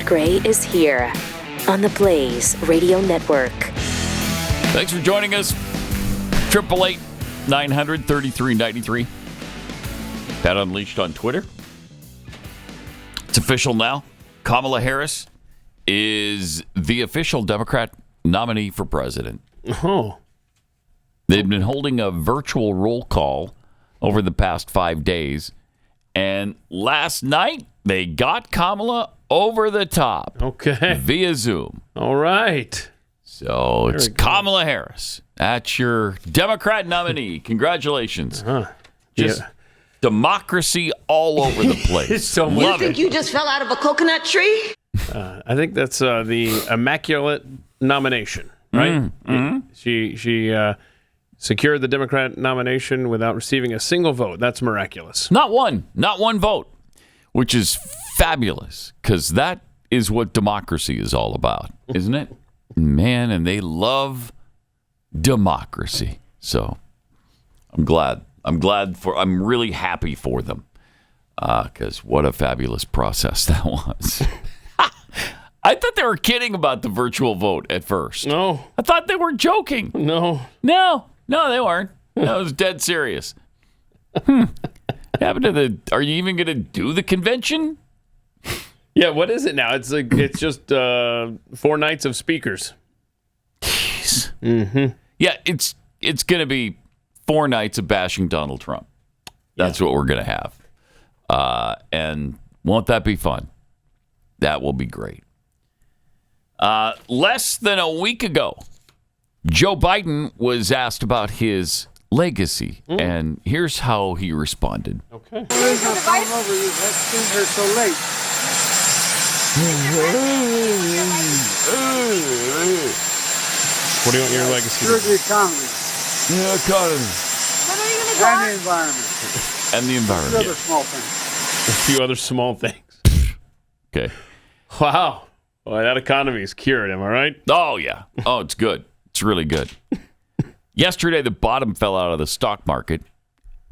Gray is here on the Blaze Radio Network. Thanks for joining us. 888-900-3393. Pat Unleashed on Twitter. It's official now. Kamala Harris is the official Democrat nominee for president. Oh. They've been holding a virtual roll call over the past 5 days. And last night, they got Kamala over the top. Okay. Via Zoom. All right. So it's Kamala Harris. That's your Democrat nominee. Congratulations. Just democracy all over the place. So you think you just fell out of a coconut tree? I think that's the Immaculate nomination, right? Mm-hmm. She secured the Democrat nomination without receiving a single vote. That's miraculous. Not one vote, which is fabulous because that is what democracy is all about, isn't it? Man, and they love democracy. So I'm glad. I'm really happy for them because what a fabulous process that was. I thought they were kidding about the virtual vote at first. No. I thought they were joking. No, they weren't. That was dead serious. Happened to are you even going to do the convention? Yeah, what is it now? It's just 4 nights of speakers. Jeez. Mm-hmm. Yeah, it's going to be 4 nights of bashing Donald Trump. That's what we're going to have. And won't that be fun? That will be great. Less than a week ago, Joe Biden was asked about his legacy, and here's how he responded. Okay. Over you. That's been here so late. What do you want your legacy? Sure, the economy. The economy. When are you going to And the environment. And the environment. Other small things. A few other small things. Okay. Wow. Boy, that economy is cured, am I right? Oh, yeah. Oh, it's good. It's really good. Yesterday, the bottom fell out of the stock market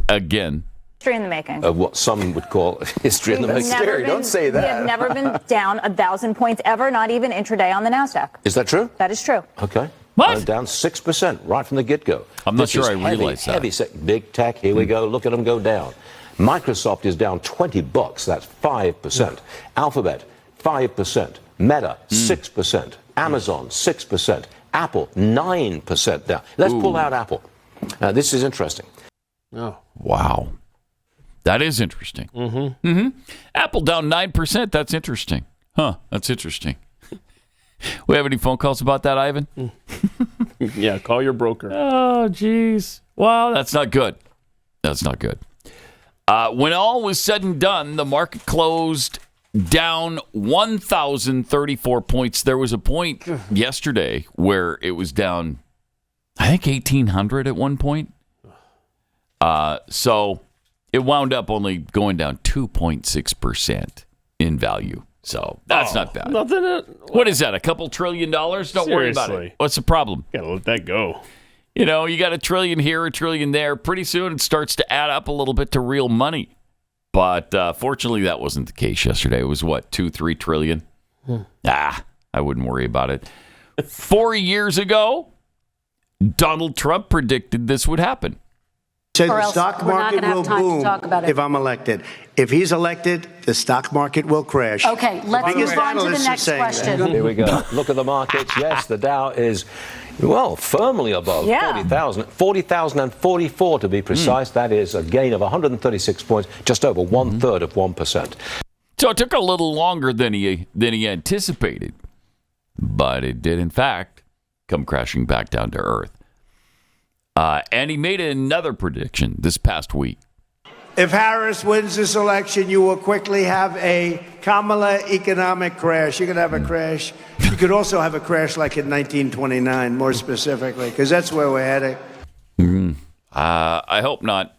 again. History in the making. What some would call history in the making. Don't say that. We have never been down 1,000 points ever, not even intraday on the NASDAQ. Is that true? That is true. Okay. What? Down 6% right from the get-go. I'm not sure I realized that. Heavy, big tech. Here we go. Look at them go down. Microsoft is down $20. That's 5%. Alphabet, 5%. Meta, 6%. Amazon, 6%. Apple, 9% down. Let's pull out Apple. This is interesting. Oh. Wow. That is interesting. Apple down 9%. That's interesting. That's interesting. We have any phone calls about that, Ivan? Yeah, call your broker. Oh, geez. Wow, that's not good. That's not good. When all was said and done, the market closed down 1,034 points. There was a point yesterday where it was down, I think, 1,800 at one point. So it wound up only going down 2.6% in value. So that's not bad. What is that, a couple $1 trillion? Don't worry about it. What's the problem? Gotta let that go. You know, you got $1 trillion here, $1 trillion there. Pretty soon it starts to add up a little bit to real money. But fortunately, that wasn't the case yesterday. It was, what, 2-3 trillion? I wouldn't worry about it. 4 years ago, Donald Trump predicted this would happen. Say the stock market will boom if I'm elected. If he's elected, the stock market will crash. Okay, let's move on to the next question. Here we go. Look at the markets. Yes, the Dow is, well, firmly above 40,000. 40,044 to be precise. That is a gain of 136 points, just over 1/3 of 1%. So it took a little longer than he anticipated. But it did, in fact, come crashing back down to earth. And he made another prediction this past week. If Harris wins this election, you will quickly have a Kamala economic crash. You're going to have a crash. You could also have a crash like in 1929, more specifically, because that's where we're heading. I hope not.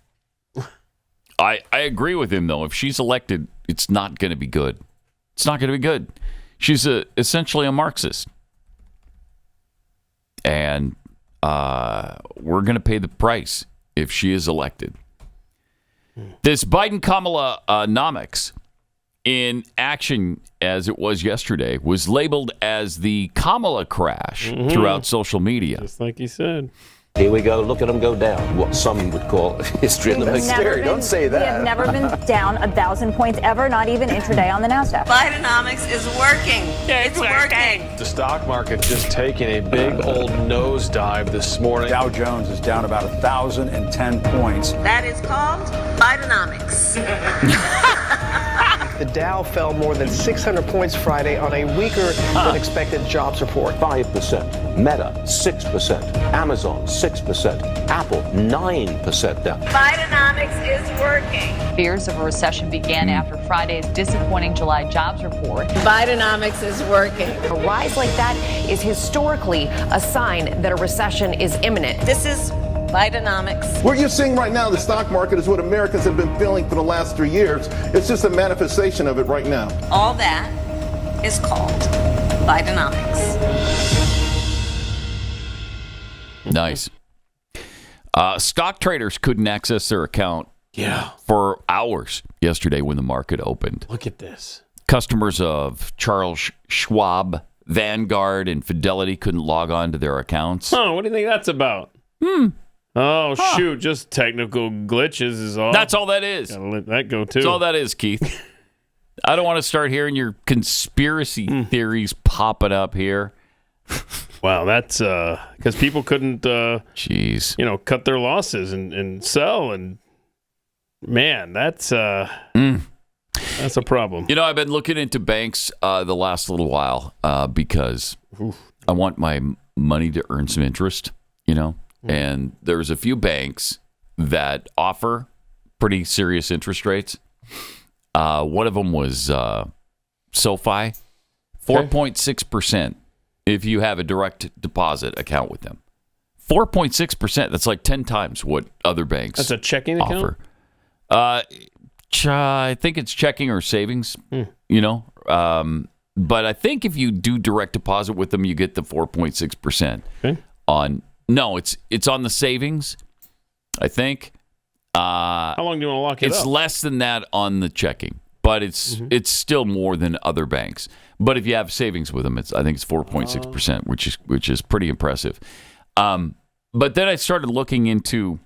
I agree with him, though. If she's elected, it's not going to be good. It's not going to be good. She's essentially a Marxist. And we're going to pay the price if she is elected. This Biden-Kamala nomics in action as it was yesterday was labeled as the Kamala Krash throughout social media. Just like he said. Here we go. Look at them go down. What some would call history in the making. Don't say that. We have never been down 1,000 points ever, not even intraday on the NASDAQ. Bidenomics is working. It's working. The stock market just taking a big old nosedive this morning. Dow Jones is down about 1,010 points. That is called Bidenomics. The Dow fell more than 600 points Friday on a weaker than expected jobs report. 5%. Meta, 6%. Amazon, 6%. Apple, 9% down. Bidenomics is working. Fears of a recession began after Friday's disappointing July jobs report. Bidenomics is working. A rise like that is historically a sign that a recession is imminent. This is Bidenomics. What you're seeing right now, the stock market, is what Americans have been feeling for the last 3 years. It's just a manifestation of it right now. All that is called Bidenomics. Nice. Stock traders couldn't access their account for hours yesterday when the market opened. Look at this. Customers of Charles Schwab, Vanguard, and Fidelity couldn't log on to their accounts. Oh, what do you think that's about? Oh, shoot. Just technical glitches is all. That's all that is. Gotta let that go, too. That's all that is, Keith. I don't want to start hearing your conspiracy theories popping up here. Wow, that's because people couldn't, Jeez. Cut their losses and sell. And, man, that's a problem. I've been looking into banks the last little while because I want my money to earn some interest, And there's a few banks that offer pretty serious interest rates. One of them was SoFi, 4.6% if you have a direct deposit account with them. 4.6%. That's like 10 times what other banks That's a checking account? offer. I think it's checking or savings, but I think if you do direct deposit with them, you get the 4.6% on. No, it's on the savings, I think. How long do you want to lock it up? It's less than that on the checking, but it's still more than other banks. But if you have savings with them, I think it's 4.6%, which is pretty impressive. But then I started looking into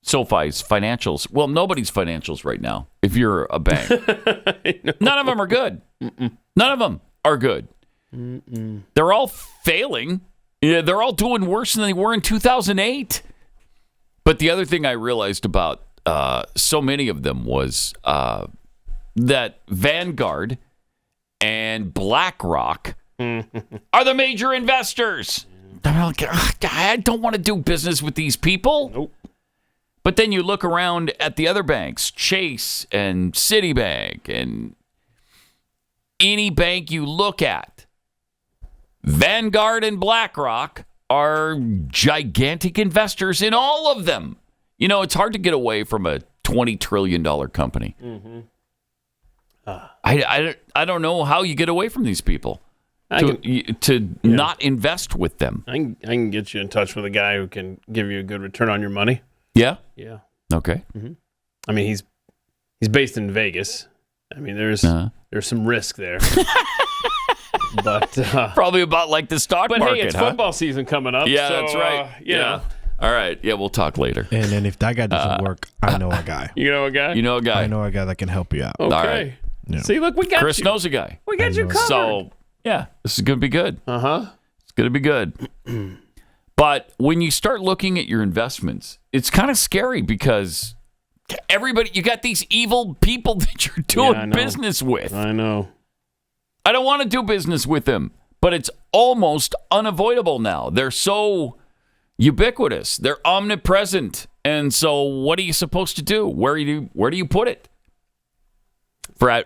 SoFi's financials. Well, nobody's financials right now. If you're a bank, none of them are good. None of them are good. They're all failing. Yeah, they're all doing worse than they were in 2008. But the other thing I realized about so many of them was that Vanguard and BlackRock are the major investors. I don't want to do business with these people. Nope. But then you look around at the other banks, Chase and Citibank, and any bank you look at, Vanguard and BlackRock are gigantic investors in all of them. It's hard to get away from a $20 trillion company. I don't know how you get away from these people to not invest with them. I can get you in touch with a guy who can give you a good return on your money. Yeah? Yeah. Okay. I mean, he's based in Vegas. I mean, there's some risk there. But probably about like the stock market. But hey, it's football season coming up. Yeah, so, that's right. Yeah. All right. Yeah, we'll talk later. And then if that guy doesn't work, I know a guy. You know a guy? You know a guy. I know a guy that can help you out. Okay. All right. Yeah. See, look, we got Chris you. knows a guy. We got you covered. So, yeah, this is going to be good. Uh-huh. It's going to be good. But when you start looking at your investments, it's kind of scary because you got these evil people that you're doing business with. I know. I don't want to do business with them, but it's almost unavoidable now. They're so ubiquitous. They're omnipresent. And so what are you supposed to do? Where do you put it?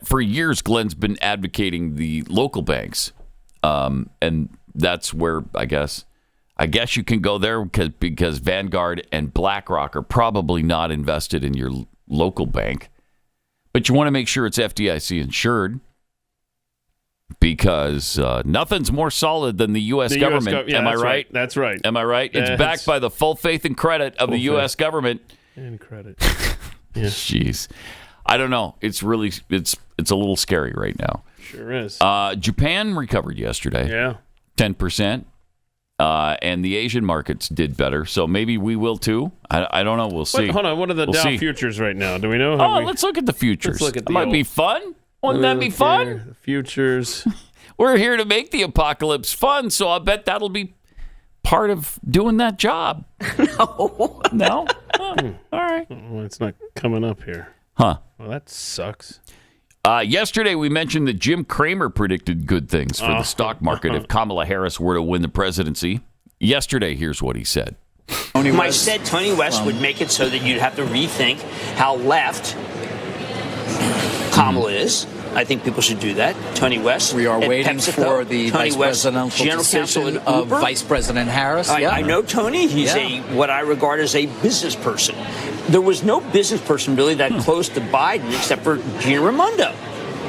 For years, Glenn's been advocating the local banks. And that's where I guess you can go there because Vanguard and BlackRock are probably not invested in your local bank. But you want to make sure it's FDIC insured because nothing's more solid than the U.S. government. Am I right? That's right. Am I right? It's backed by the full faith and credit of the U.S. government. And credit. Yeah. Jeez. I don't know. It's really it's a little scary right now. Sure is. Japan recovered yesterday. Yeah. 10%. And the Asian markets did better, so maybe we will too. I don't know. We'll see. Wait, hold on. What are the Dow futures right now? Do we know? Let's look at the futures. Let's look at that might be fun. Wouldn't that be fun? The futures. We're here to make the apocalypse fun, so I bet that'll be part of doing that job. No? Oh, all right. Well, it's not coming up here. Huh. Well, that sucks. Yesterday, we mentioned that Jim Cramer predicted good things for the stock market if Kamala Harris were to win the presidency. Yesterday, here's what he said. I said Tony West would make it so that you'd have to rethink how left Kamala is. I think people should do that. Tony West. We are waiting PepsiCo, for the Tony vice West, presidential General decision Counsel at of Uber. Vice President Harris. I know Tony. He's what I regard as a business person. There was no business person really that close to Biden except for Gina Raimondo.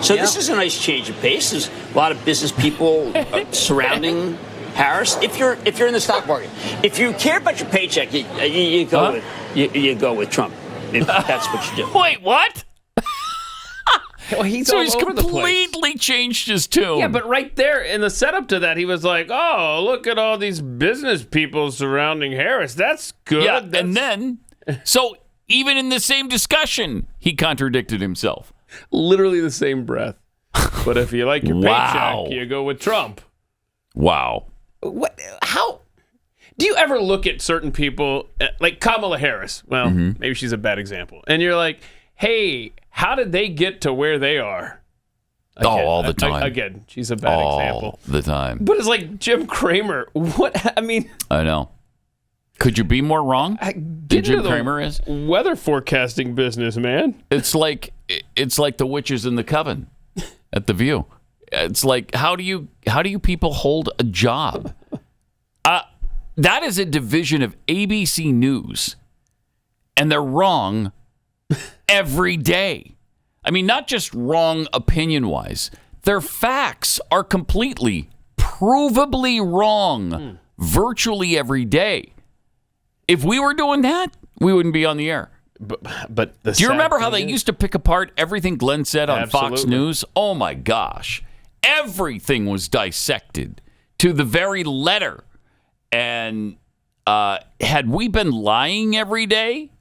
So this is a nice change of pace. There's a lot of business people surrounding Harris. If you're in the stock market, if you care about your paycheck, you go with Trump. If that's what you do. Wait, what? Well, he's completely changed his tune. Yeah, but right there in the setup to that, he was like, "Oh, look at all these business people surrounding Harris. That's good." Yeah, and then, so even in the same discussion, he contradicted himself. Literally the same breath. But if you like your Wow. paycheck, you go with Trump. Wow. What? How? Do you ever look at certain people, like Kamala Harris? Well, maybe she's a bad example. And you're like, hey, how did they get to where they are? Again, all the time. Again, she's a bad example. All the time. But it's like Jim Cramer. What? I mean, I know. Could you be more wrong than Jim Cramer is? Weather forecasting business, man. It's like the witches in the coven at The View. It's like how do you people hold a job? That is a division of ABC News, and they're wrong every day. I mean, not just wrong opinion-wise. Their facts are completely, provably wrong virtually every day. If we were doing that, we wouldn't be on the air. But do you remember how they used to pick apart everything Glenn said on Fox Absolutely. News? Oh, my gosh. Everything was dissected to the very letter. And had we been lying every day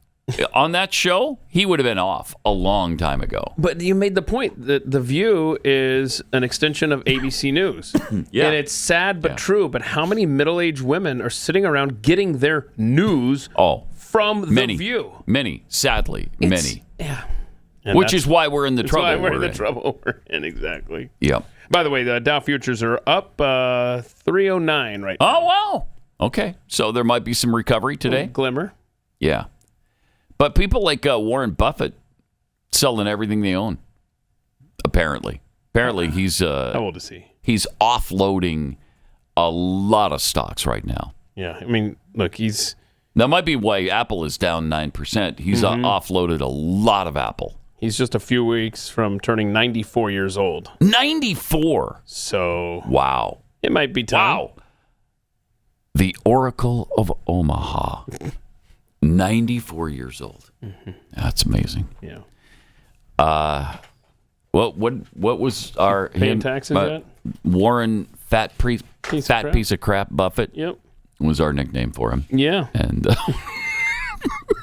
on that show, he would have been off a long time ago. But you made the point that The View is an extension of ABC News. Yeah. And it's sad but true. But how many middle-aged women are sitting around getting their news from The View? Many, sadly, many. Yeah. Which is why we're in the trouble. Why we're in the trouble we're in, exactly. Yep. By the way, the Dow futures are up 309 right now. Oh, wow. Okay. So there might be some recovery today. Glimmer. Yeah. But people like Warren Buffett selling everything they own, apparently. Apparently, he's... How old is he? He's offloading a lot of stocks right now. Yeah. I mean, look, he's... That might be why Apple is down 9%. He's offloaded a lot of Apple. He's just a few weeks from turning 94 years old. 94? So... Wow. It might be time. Wow. The Oracle of Omaha. 94 years old. That's amazing. Yeah. What was our paying taxes yet? Warren piece of crap Buffett. Yep. Was our nickname for him. Yeah. And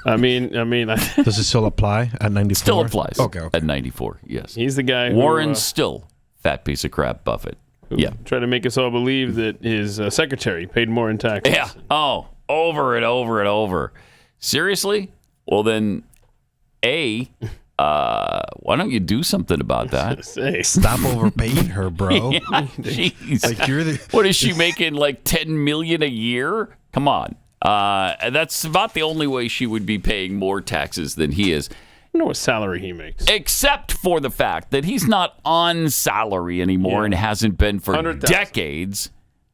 I mean, does it still apply at 94? Still applies. Okay. At 94. Yes. He's the guy. Warren's still fat piece of crap Buffett. Yeah. Try to make us all believe that his secretary paid more in taxes. Yeah. Oh, over and over and over. Seriously? Well, then, why don't you do something about that? Stop overpaying her, bro. Yeah, jeez. Like you're the. What is she making? Like $10 million a year? Come on. That's about the only way she would be paying more taxes than he is. I don't know what salary he makes. Except for the fact that he's not on salary anymore and hasn't been for 100,000. decades.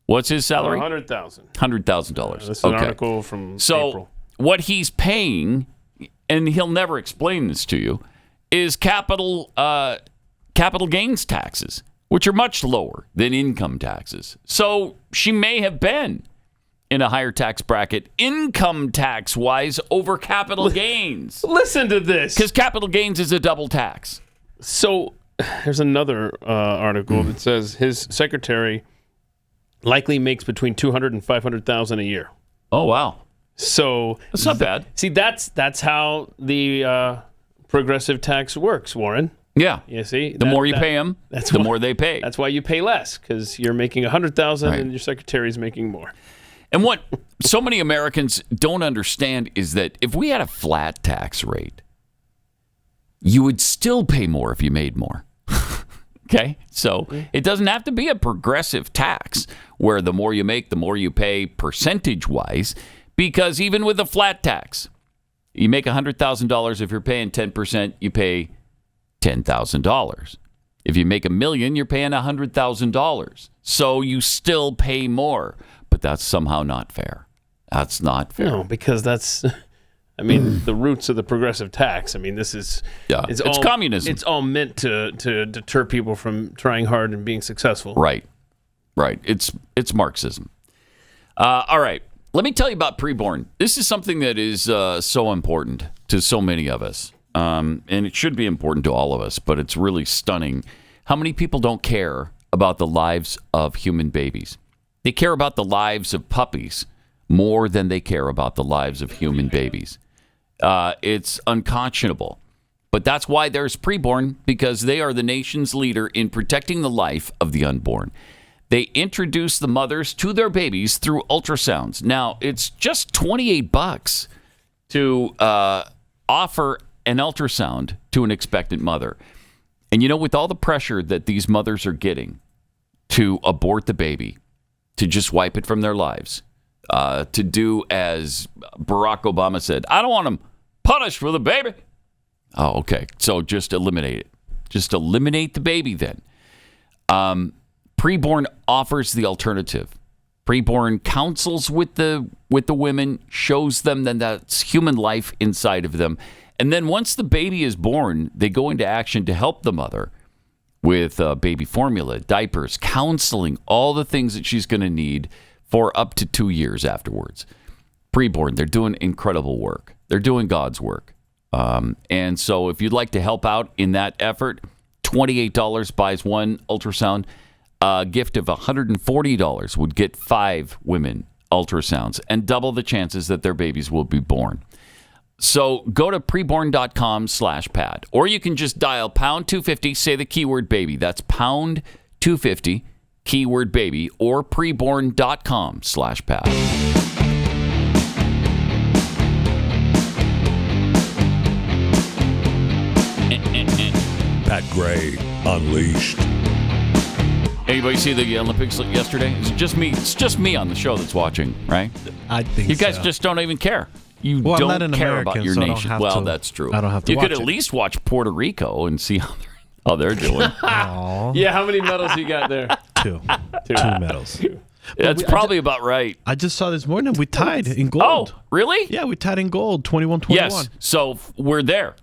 What's his salary? $100,000. $100,000. This is an article from April. What he's paying, and he'll never explain this to you, is capital gains taxes, which are much lower than income taxes. So she may have been in a higher tax bracket, income tax wise, over capital gains. Listen to this. Because capital gains is a double tax. So there's another article that says his secretary likely makes between $200,000 and $500,000 a year. Oh, wow. So that's not bad. See, that's how the progressive tax works, Warren. Yeah. You see, the more you pay them, the more they pay. That's why you pay less, because you're making $100,000 Right. and your secretary's making more. And what so many Americans don't understand is that if we had a flat tax rate, you would still pay more if you made more. Okay? So it doesn't have to be a progressive tax where the more you make, the more you pay percentage-wise, because even with a flat tax, you make $100,000, if you're paying 10%, you pay $10,000. If you make $1 million, you're paying $100,000. So you still pay more. But that's somehow not fair. That's not fair. No, because that's, I mean, the roots of the progressive tax. I mean, this is, it's communism. It's all meant to deter people from trying hard and being successful. Right. It's Marxism. All right. Let me tell you about preborn. This is something that is so important to so many of us. And it should be important to all of us, but it's really stunning how many people don't care about the lives of human babies. They care about the lives of puppies more than they care about the lives of human babies. It's unconscionable. But that's why there's preborn, because they are the nation's leader in protecting the life of the unborn. They introduce the mothers to their babies through ultrasounds. Now, it's just $28 to offer an ultrasound to an expectant mother. And with all the pressure that these mothers are getting to abort the baby, to just wipe it from their lives, to do as Barack Obama said, I don't want them punished for the baby. Oh, okay. So just eliminate it. Just eliminate the baby then. Preborn offers the alternative. Preborn counsels with the women, shows them that that's human life inside of them. And then once the baby is born, they go into action to help the mother with baby formula, diapers, counseling, all the things that she's going to need for up to 2 years afterwards. Preborn, they're doing incredible work. They're doing God's work. And so if you'd like to help out in that effort, $28 buys one ultrasound. A gift of $140 would get 5 women ultrasounds and double the chances that their babies will be born. So go to preborn.com/Pat, or you can just dial pound 250, say the keyword baby. That's pound 250, keyword baby, or preborn.com/Pat. Pat Gray Unleashed. Anybody see the Olympics yesterday? It's just me. It's just me on the show that's watching, right? I think you guys so. just don't even care. You Well, I'm don't not an care American, about your so I don't nation. have Well, to- that's true. I don't have to You could watch at it. least watch Puerto Rico and see how they're doing. Yeah, how many medals you got there? Two medals. That's probably about right. I just saw this morning we tied in gold. Oh, really? Yeah, we tied in gold, 21-21. Yes. So we're there.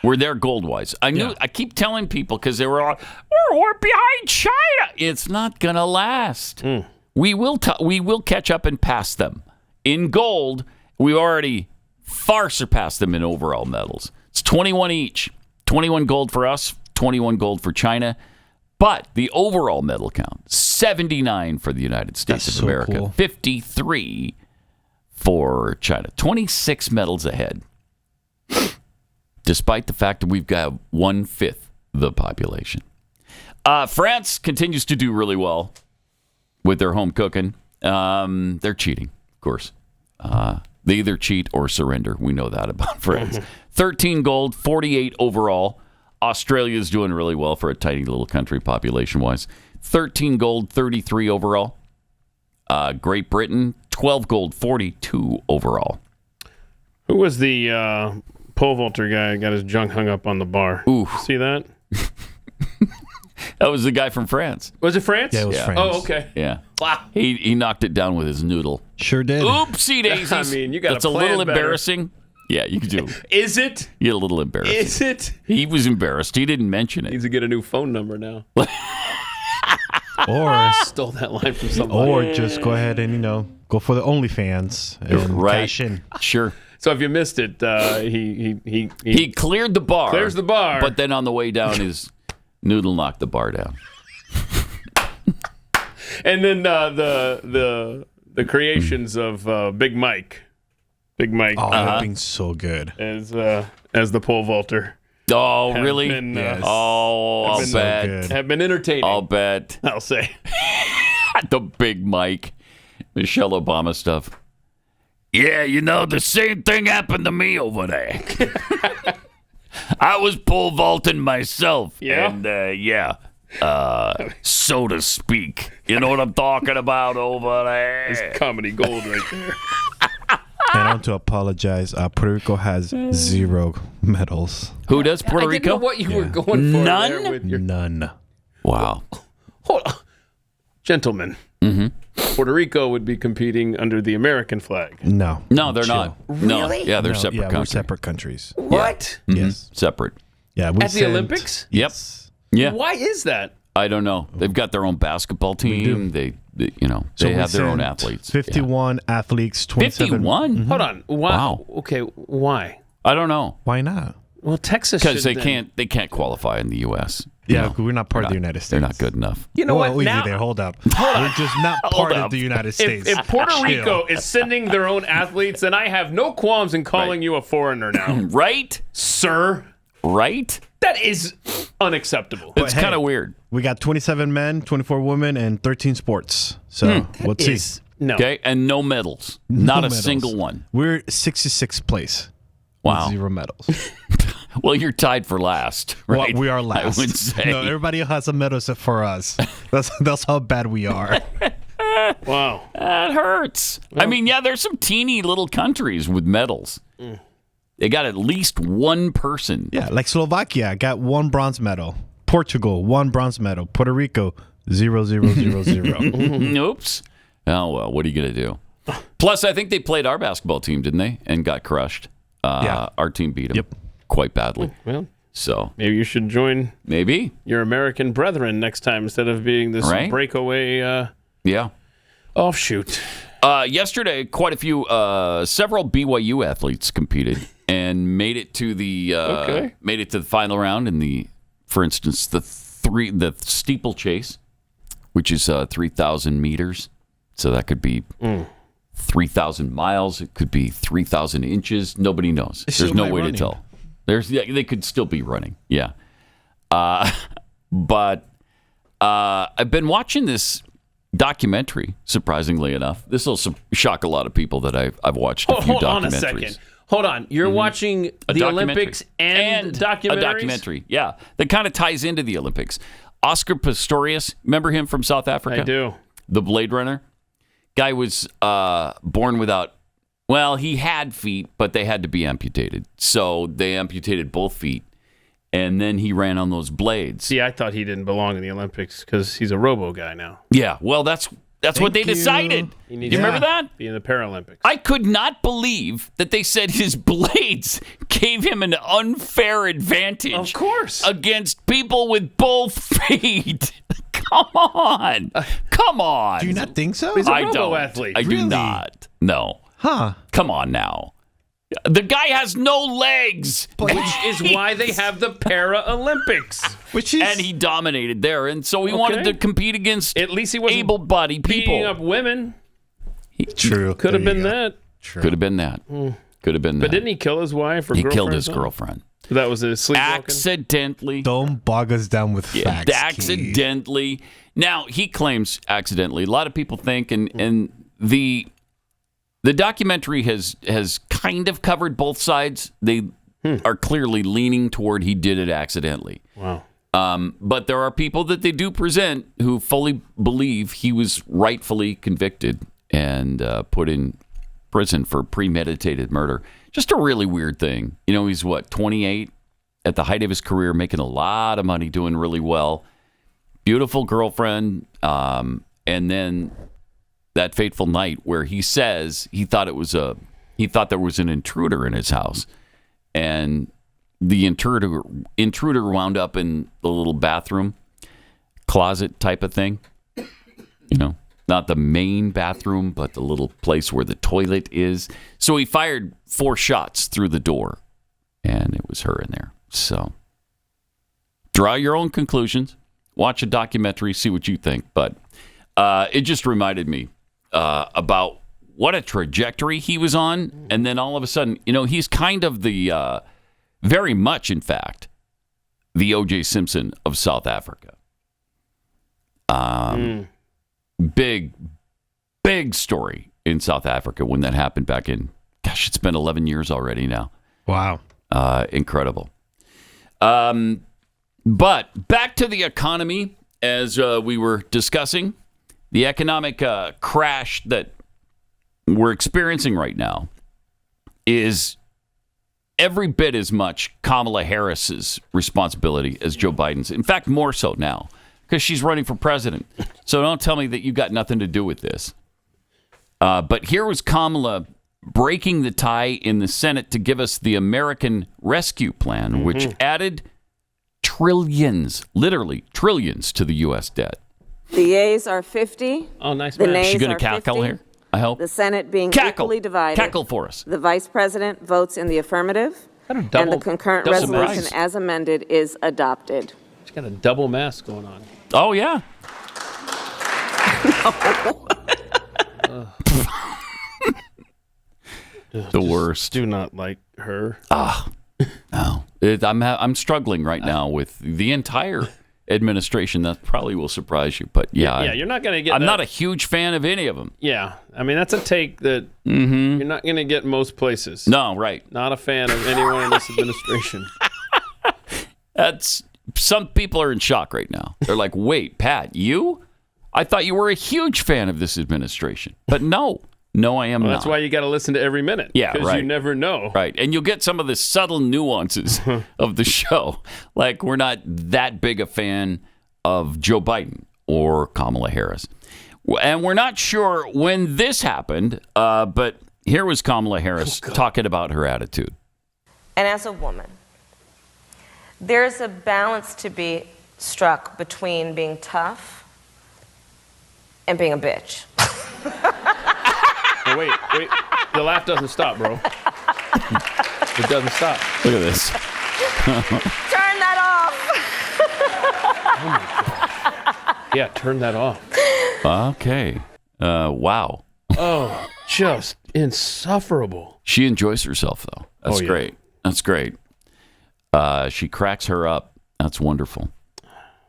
We're there gold-wise. I knew. Yeah. I keep telling people because they were all, we're behind China. It's not gonna last. We will catch up and pass them in gold. We already far surpassed them in overall medals. It's 21 each. 21 gold for us. 21 gold for China. But the overall medal count, 79 for the United States That's of so America, cool. 53 for China. 26 medals ahead. Despite the fact that we've got 1/5 the population. France continues to do really well with their home cooking. They're cheating, of course. They either cheat or surrender. We know that about France. 13 gold, 48 overall. Australia's doing really well for a tiny little country population-wise. 13 gold, 33 overall. Great Britain, 12 gold, 42 overall. Who was the pole vaulter guy who got his junk hung up on the bar? Ooh. See that? That was the guy from France. Was it France? Yeah, it was France. Oh, okay. Yeah. Wow. He knocked it down with his noodle. Sure did. Oopsie daisies. I mean, you got That's to a plan little better. embarrassing. Yeah, you could do. Is it? You get a little embarrassing. Is it? He was embarrassed. He didn't mention it. Needs to get a new phone number now. Or Stole that line from somebody. or just go ahead and Go for the OnlyFans and cash in. Sure. So if you missed it, he cleared the bar. Clears the bar. But then on the way down, his noodle knocked the bar down. And then the creations of Big Mike. Big Mike. Oh, that thing's so good. As the pole vaulter. Oh, really? Been, yes. I'll bet. Have been entertaining. I'll bet. I'll say. The Big Mike. Michelle Obama stuff. Yeah, the same thing happened to me over there. I was pole vaulting myself. Yeah? And, so to speak. You know what I'm talking about over there? It's comedy gold right there. And I want to apologize. Puerto Rico has 0 medals. Who does Puerto I Rico? didn't know what you were going for. None? There with your... None. Wow. Hold on. Gentlemen. Mm-hmm. Puerto Rico would be competing under the American flag. No. No, they're not. No. Really? Yeah, they're No, separate yeah, countries. we're separate countries. What? Mhm. Yes. Separate. Yeah, we At the Olympics? Yep. Yeah. Why is that? I don't know. They've got their own basketball team. They they have their own athletes. 51 athletes, 27. 51? Mhm. Hold on. Why? Wow. Okay, why? I don't know. Why not? Well, Texas Because should they can't qualify in the U.S. Yeah, we're not part of the United States. They're not good enough. You know Well, what? easy Now, there. Hold up. We're just not part of the United States. if Puerto Chill. Rico is sending their own athletes, then I have no qualms in calling you a foreigner now. Right? Sir. Right? That is unacceptable. It's kind of weird. We got 27 men, 24 women, and 13 sports. So let's see. No. Okay, and no medals. Not a medals. single one. We're 66th place. Wow. With 0 medals. Well, you're tied for last, right? Well, we are last. I would say. No, everybody has a medal except for us. That's how bad we are. Wow. That hurts. I mean, yeah, there's some teeny little countries with medals. They got at least one person. Yeah, like Slovakia got 1 bronze medal. Portugal, 1 bronze medal. Puerto Rico, 0, 0, 0, 0. Oops. Oh, well, what are you going to do? Plus, I think they played our basketball team, didn't they? And got crushed. Yeah. Our team beat them quite badly. Well, so maybe you should join your American brethren next time instead of being this breakaway offshoot. Yesterday, quite a few, several BYU athletes competed and made it to the final round in for instance, the steeplechase, which is 3,000 meters. So that could be 3,000 miles. It could be 3,000 inches. Nobody knows. There's no way to tell. They could still be running. Yeah. But I've been watching this documentary, surprisingly enough. This will shock a lot of people that I've watched a few documentaries. Hold on a second. Hold on. You're watching the Olympics and documentaries? A documentary, yeah. That kind of ties into the Olympics. Oscar Pistorius, remember him from South Africa? I do. The Blade Runner. Guy was born without, he had feet, but they had to be amputated. So they amputated both feet, and then he ran on those blades. See, I thought he didn't belong in the Olympics because he's a robo guy now. Yeah, well, that's what they decided. You remember that? Be in the Paralympics. I could not believe that they said his blades gave him an unfair advantage. Of course. Against people with both feet. Come on. Come on. Do you not think so? He's a I robo don't. athlete. I do not. No. Huh. Come on now. The guy has no legs. Which is why they have the Paralympics. And he dominated there, and so he wanted to compete against at least he wasn't able-bodied people. beating up women. True. Could have been that. True. Could have been that. Could have been that. But didn't he kill his wife or He girlfriend? killed his girlfriend. That was a sleepwalking? Accidentally. Don't bog us down with facts. Accidentally. Now, he claims accidentally. A lot of people think, and the documentary has kind of covered both sides. They are clearly leaning toward he did it accidentally. Wow. But there are people that they do present who fully believe he was rightfully convicted and put in prison for premeditated murder. Just a really weird thing. You know, he's 28 at the height of his career, making a lot of money, doing really well. Beautiful girlfriend. And then that fateful night where he says he thought there was an intruder in his house, and the intruder wound up in the little bathroom closet type of thing, Not the main bathroom, but the little place where the toilet is. So he fired 4 shots through the door, and it was her in there. So draw your own conclusions. Watch a documentary, see what you think. But it just reminded me about what a trajectory he was on. And then all of a sudden, he's kind of the, very much, in fact, the O.J. Simpson of South Africa. Big story in South Africa when that happened back in, it's been 11 years already now. Wow. Incredible. But back to the economy, as we were discussing, the economic crash that we're experiencing right now is every bit as much Kamala Harris's responsibility as Joe Biden's. In fact, more so now, because she's running for president. So don't tell me that you got nothing to do with this. But here was Kamala breaking the tie in the Senate to give us the American Rescue Plan, which added trillions, literally trillions, to the U.S. debt. The yeas are 50. Oh, nice. The man. nays Is she going are to cackle 50. here? I hope. The Senate being Cackle. equally divided. Cackle for us. The Vice President votes in the affirmative, and the concurrent double resolution surprise. as amended is adopted. She's got a double mask going on. Oh, yeah. The worst. Do not like her. No. I'm struggling right now with the entire administration. That probably will surprise you, but yeah, you're not going to get. I'm not a huge fan of any of them. Yeah, I mean that's a take that you're not going to get most places. No, right. Not a fan of anyone in this administration. Some people are in shock right now. They're like, "Wait, Pat, you? I thought you were a huge fan of this administration." But no, I am not. That's why you got to listen to every minute. Yeah, because right. you never know. Right, and you'll get some of the subtle nuances of the show. Like, we're not that big a fan of Joe Biden or Kamala Harris. And we're not sure when this happened, but here was Kamala Harris talking about her attitude. And as a woman, there's a balance to be struck between being tough and being a bitch. Oh, wait. The laugh doesn't stop, bro. It doesn't stop. Look at this. Turn that off. Oh, my God. Yeah, turn that off. Okay. Wow. Oh, just insufferable. She enjoys herself, though. That's great. That's great. She cracks her up. That's wonderful.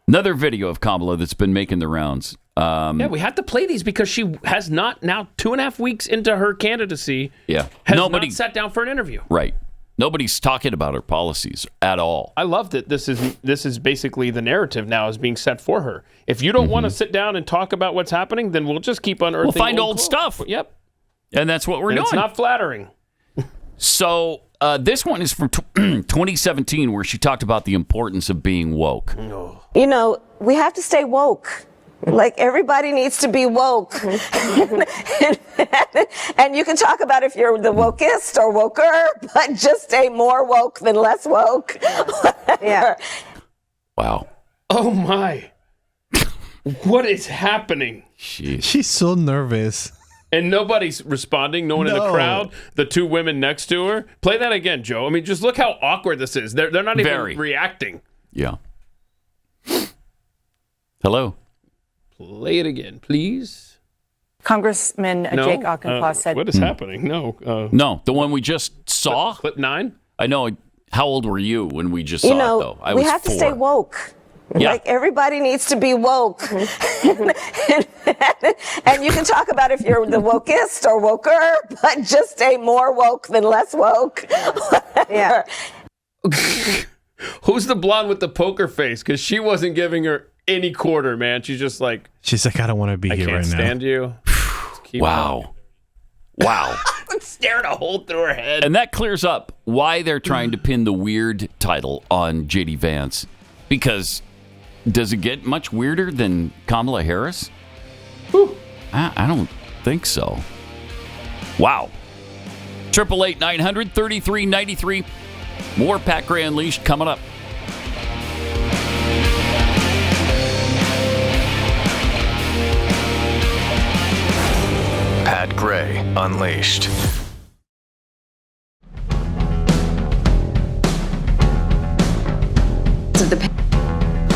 Another video of Kamala that's been making the rounds. Yeah, we have to play these because she has not, now 2.5 weeks into her candidacy, has not sat down for an interview. Right. Nobody's talking about her policies at all. I love that this is basically the narrative now is being set for her. If you don't want to sit down and talk about what's happening, then we'll just keep unearthing. We'll find old stuff. Yep. And that's what we're doing. It's not flattering. So this one is from 2017, where she talked about the importance of being woke. You know, we have to stay woke. Like, everybody needs to be woke. And you can talk about if you're the wokest or woker, but just stay more woke than less woke. Yeah. Wow. Oh, my. What is happening? She's so nervous. And nobody's responding. No one in the crowd. The 2 women next to her. Play that again, Joe. I mean, just look how awkward this is. They're not even reacting. Yeah. Hello. Play it again, please. Congressman Jake Auchincloss said... What is happening? No. No, the one we just saw? Clip 9? I know. How old were you when we just saw it, though? I was 4. We have to stay woke. Yeah. Like, everybody needs to be woke. And you can talk about if you're the wokest or woker, but just stay more woke than less woke. Yeah. Who's the blonde with the poker face? Because she wasn't giving her any quarter, man. She's just like... She's like, I don't want to be here right now. I can't stand you. Wow. Wow. Staring a hole through her head. And that clears up why they're trying to pin the weird title on J.D. Vance. Because does it get much weirder than Kamala Harris? I don't think so. Wow. 888-900-3393. More Pat Gray Unleashed coming up. Gray Unleashed.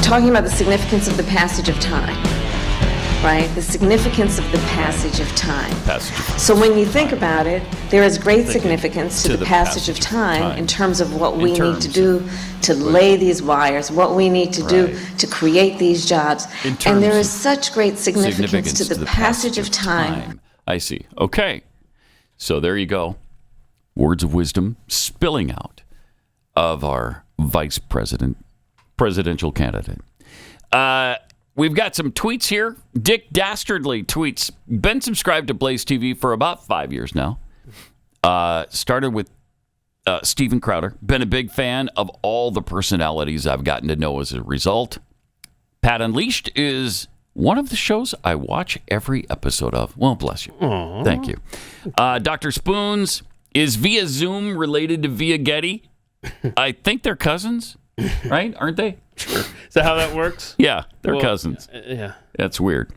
Talking about the significance of the passage of time, right? The significance of the passage of time. So when you think about it, there is great significance to the passage of time in terms of what we need to do to lay these wires, what we need to do to create these jobs. And there is such great significance to the passage of time. I see. Okay. So there you go. Words of wisdom spilling out of our vice presidential candidate. We've got some tweets here. Dick Dastardly tweets, been subscribed to Blaze TV for about 5 years now. Started with Steven Crowder. Been a big fan of all the personalities I've gotten to know as a result. Pat Unleashed is one of the shows I watch every episode of. Well, bless you. Aww. Thank you. Dr. Spoons is Via Zoom related to Via Getty. I think they're cousins, right? Aren't they? Sure. Is that how that works? Yeah, they're cousins. Yeah. That's weird.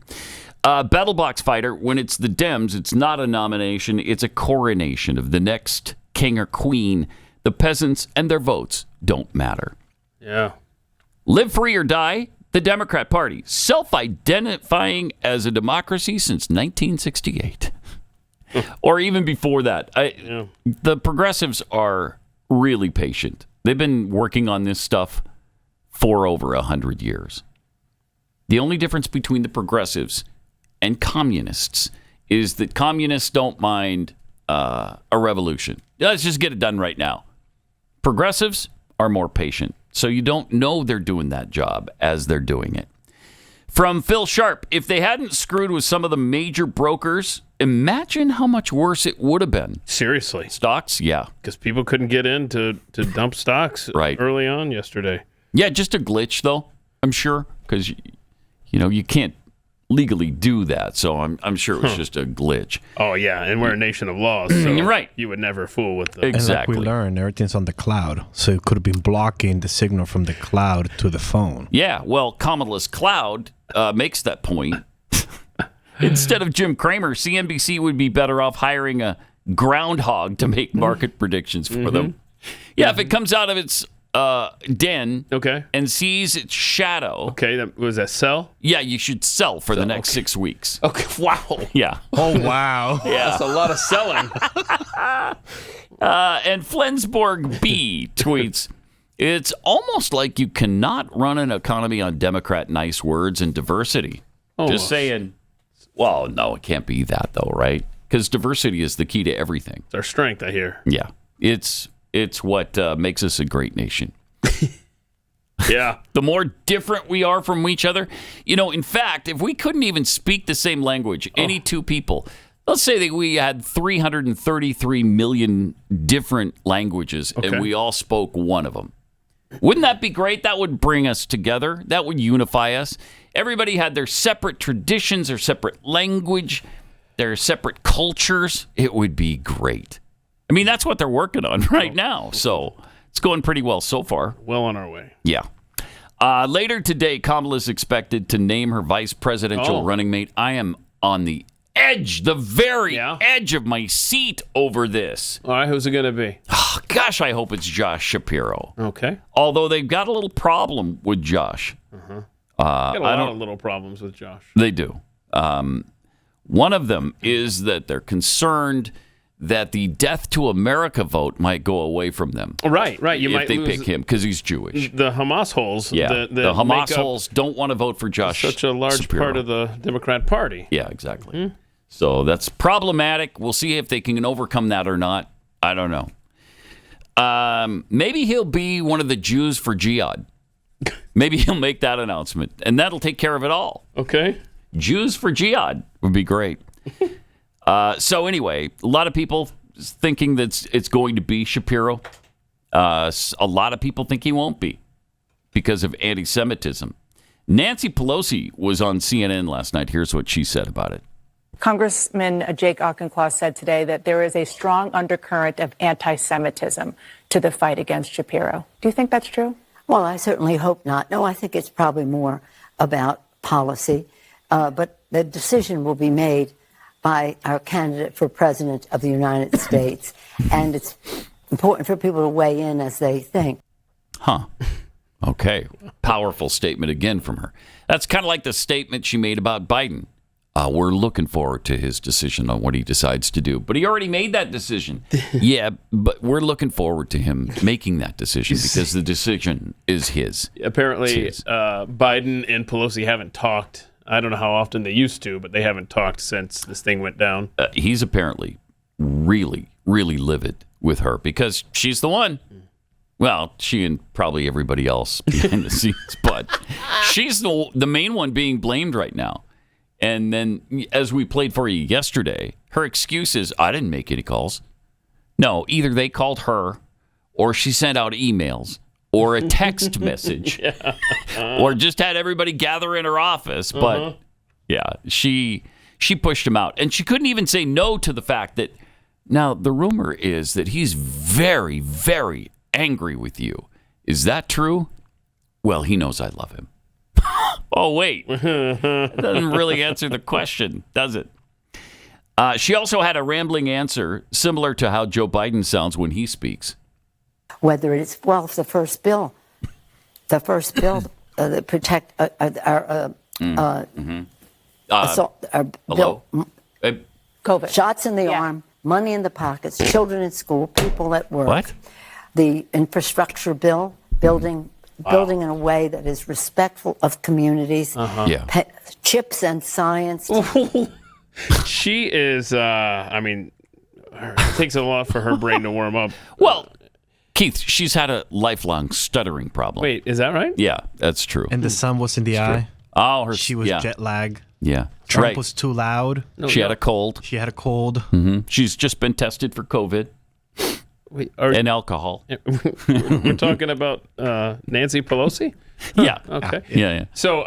Battlebox Fighter, when it's the Dems, it's not a nomination, it's a coronation of the next king or queen. The peasants and their votes don't matter. Yeah. Live free or die, the Democrat Party, self-identifying as a democracy since 1968. Or even before that. The progressives are really patient. They've been working on this stuff for over 100 years. The only difference between the progressives and communists is that communists don't mind a revolution. Let's just get it done right now. Progressives are more patient, so you don't know they're doing that job as they're doing it. From Phil Sharp, if they hadn't screwed with some of the major brokers, imagine how much worse it would have been. Seriously. Stocks? Yeah. Because people couldn't get in to dump stocks early on yesterday. Yeah, just a glitch, though, I'm sure, because, you can't legally do that, so I'm sure it was just a glitch. Oh, yeah, and we're a nation of laws, so right. You would never fool with them. Exactly. And like we learned, everything's on the cloud, so it could have been blocking the signal from the cloud to the phone. Yeah, well, Kamala's cloud makes that point. Instead of Jim Cramer, CNBC would be better off hiring a groundhog to make market predictions for them. Yeah, if it comes out of its den and sees its shadow. Okay, was that sell? Yeah, you should sell for the next 6 weeks. Okay, wow. Yeah. Oh, wow. Yeah. That's a lot of selling. And Flensborg B tweets, it's almost like you cannot run an economy on Democrat nice words and diversity. Just saying. Well, no, it can't be that, though, right? Because diversity is the key to everything. It's our strength, I hear. Yeah. It's what makes us a great nation. Yeah. The more different we are from each other. In fact, if we couldn't even speak the same language, any two people, let's say that we had 333 million different languages and we all spoke one of them. Wouldn't that be great? That would bring us together. That would unify us. Everybody had their separate traditions, their separate language, their separate cultures. It would be great. I mean, that's what they're working on right now. So it's going pretty well so far. Well on our way. Yeah. Later today, Kamala is expected to name her vice presidential running mate. I am on the edge, the very edge of my seat over this. All right, who's it going to be? Oh, gosh, I hope it's Josh Shapiro. Okay. Although they've got a little problem with Josh. Got a lot of little problems with Josh. They do. One of them is that they're concerned that the Death to America vote might go away from them. Right. You might if they lose pick him because he's Jewish. The Hamas holes. Yeah, the Hamas holes don't want to vote for Josh such a large Shapiro. part of the Democrat Party. Yeah, exactly. So that's problematic. We'll see if they can overcome that or not. I don't know. Maybe he'll be one of the Jews for jihad. Maybe he'll make that announcement, and that'll take care of it all. Okay. Jews for jihad would be great. So anyway, a lot of people thinking that it's going to be Shapiro. A lot of people think he won't be because of anti-Semitism. Nancy Pelosi was on CNN last night. Here's what she said about it. Congressman Jake Auchincloss said today that there is a strong undercurrent of anti-Semitism to the fight against Shapiro. Do you think that's true? Well, I certainly hope not. No, I think it's probably more about policy. But the decision will be made by our candidate for president of the United States. And it's important for people to weigh in as they think. Huh. Okay. Powerful statement again from her. That's kind of like the statement she made about Biden. We're looking forward to his decision on what he decides to do. But he already made that decision. Yeah, but we're looking forward to him making that decision because the decision is his. Apparently, Biden and Pelosi haven't talked. I don't know how often they used to, but they haven't talked since this thing went down. He's apparently really, really livid with her because she's the one. Well, she and probably everybody else behind the scenes, but she's the main one being blamed right now. And then, as we played for you yesterday, her excuse is, I didn't make any calls. No, either they called her, or she sent out emails, or a text message, or just had everybody gather in her office. But, yeah, she pushed him out. And she couldn't even say no to the fact that, now, the rumor is that he's very, very angry with you. Is that true? Well, he knows I love him. Oh, wait. That doesn't really answer the question, does it? She also had a rambling answer similar to how Joe Biden sounds when he speaks. Whether it's, the first bill that protect our bill, COVID. Shots in the arm, money in the pockets, children in school, people at work. What? The infrastructure bill, building in a way that is respectful of communities, chips and science. She is, it takes a lot for her brain to warm up. Well, Keith, she's had a lifelong stuttering problem. Wait, is that right? Yeah, that's true. And the sun was in the eye. Oh, she was jet lagged. Yeah. Trump was too loud. She had a cold. Mm-hmm. She's just been tested for COVID. And alcohol. We're talking about Nancy Pelosi? Yeah. Okay. Yeah. So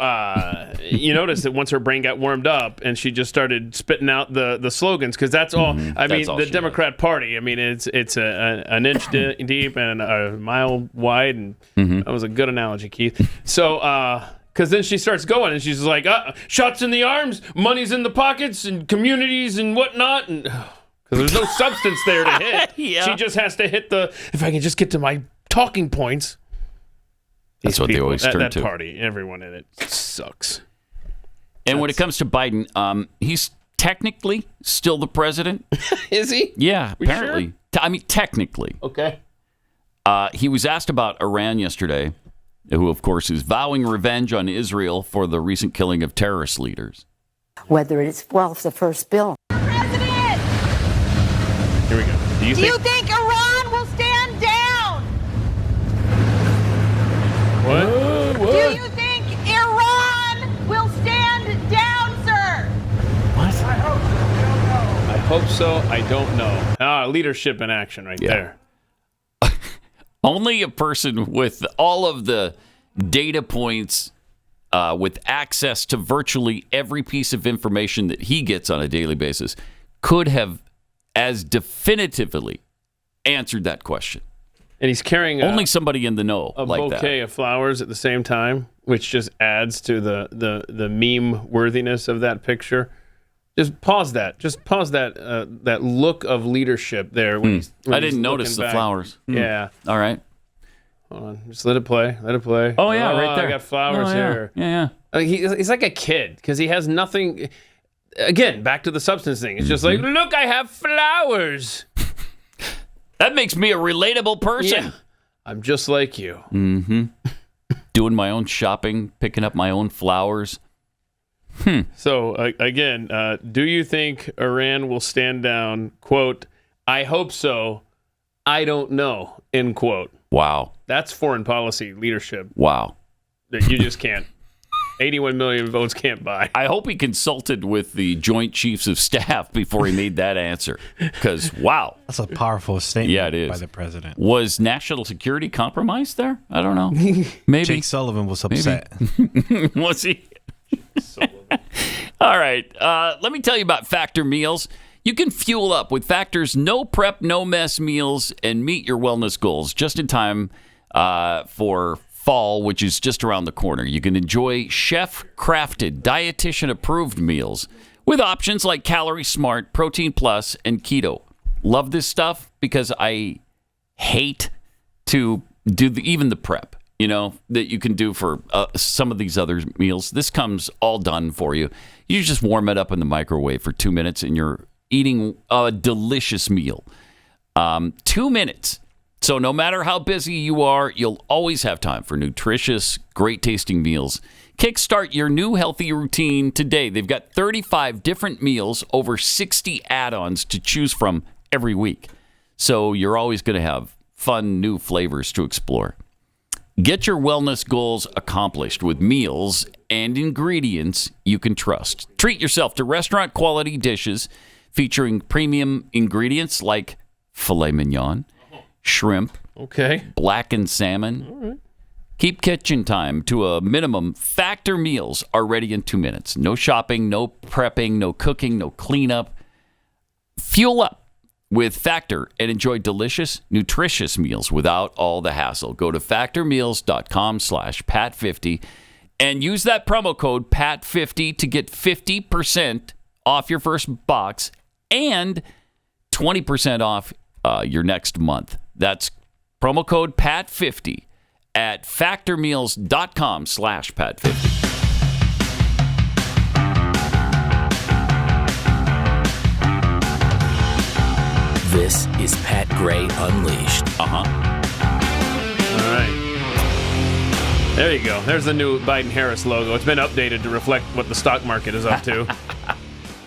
you notice that once her brain got warmed up and she just started spitting out the slogans, because that's all. The Democrat Party. It's an inch deep and a mile wide, and that was a good analogy, Keith. So because then she starts going and she's like, shots in the arms, money's in the pockets, and communities and whatnot, and. Because there's no substance there to hit. She just has to hit if I can just get to my talking points. That's what they always turn that to. Party, everyone in it sucks. And when it comes to Biden, he's technically still the president. Is he? Yeah, We apparently. sure? Technically. Okay. He was asked about Iran yesterday, who, of course, is vowing revenge on Israel for the recent killing of terrorist leaders. Whether it's, the first bill. Here we go. Do you think Iran will stand down? What? Do you think Iran will stand down, sir? What? I hope so. I don't know. Leadership in action right there. Only a person with all of the data points, with access to virtually every piece of information that he gets on a daily basis, could have as definitively answered that question. And he's carrying only somebody in the know a like bouquet that. of flowers at the same time, which just adds to the meme worthiness of that picture. Just pause that. That look of leadership there. When I didn't notice the flowers. Yeah. All right. Hold on. Just let it play. Oh, yeah, right there. I got flowers here. Yeah. He's like a kid because he has nothing. Again, back to the substance thing. It's just like, look, I have flowers. That makes me a relatable person. Yeah. I'm just like you. Mm-hmm. Doing my own shopping, picking up my own flowers. So, again, do you think Iran will stand down? Quote, I hope so. I don't know. End quote. Wow. That's foreign policy leadership. Wow. That you just can't. 81 million votes can't buy. I hope he consulted with the Joint Chiefs of Staff before he made that answer. Because, wow. That's a powerful statement it is. by the president. Was national security compromised there? I don't know. Maybe. Jake Sullivan was upset. Was he? All right. Let me tell you about Factor meals. You can fuel up with Factor's no prep, no mess meals and meet your wellness goals just in time for fall, which is just around the corner. You can enjoy chef-crafted, dietitian-approved meals with options like Calorie Smart, Protein Plus, and Keto. Love this stuff because I hate to do even the prep, that you can do for some of these other meals. This comes all done for you. You just warm it up in the microwave for 2 minutes and you're eating a delicious meal. 2 minutes. So no matter how busy you are, you'll always have time for nutritious, great-tasting meals. Kickstart your new healthy routine today. They've got 35 different meals, over 60 add-ons to choose from every week. So you're always going to have fun new flavors to explore. Get your wellness goals accomplished with meals and ingredients you can trust. Treat yourself to restaurant-quality dishes featuring premium ingredients like filet mignon, shrimp, blackened salmon. All right. Keep kitchen time to a minimum. Factor meals are ready in 2 minutes. No shopping, no prepping, no cooking, no cleanup. Fuel up with Factor and enjoy delicious, nutritious meals without all the hassle. Go to factormeals.com/Pat50 and use that promo code PAT50 to get 50% off your first box and 20% off your next month. That's promo code PAT50 at factormeals.com/Pat50. This is Pat Gray Unleashed. All right. There you go. There's the new Biden-Harris logo. It's been updated to reflect what the stock market is up to.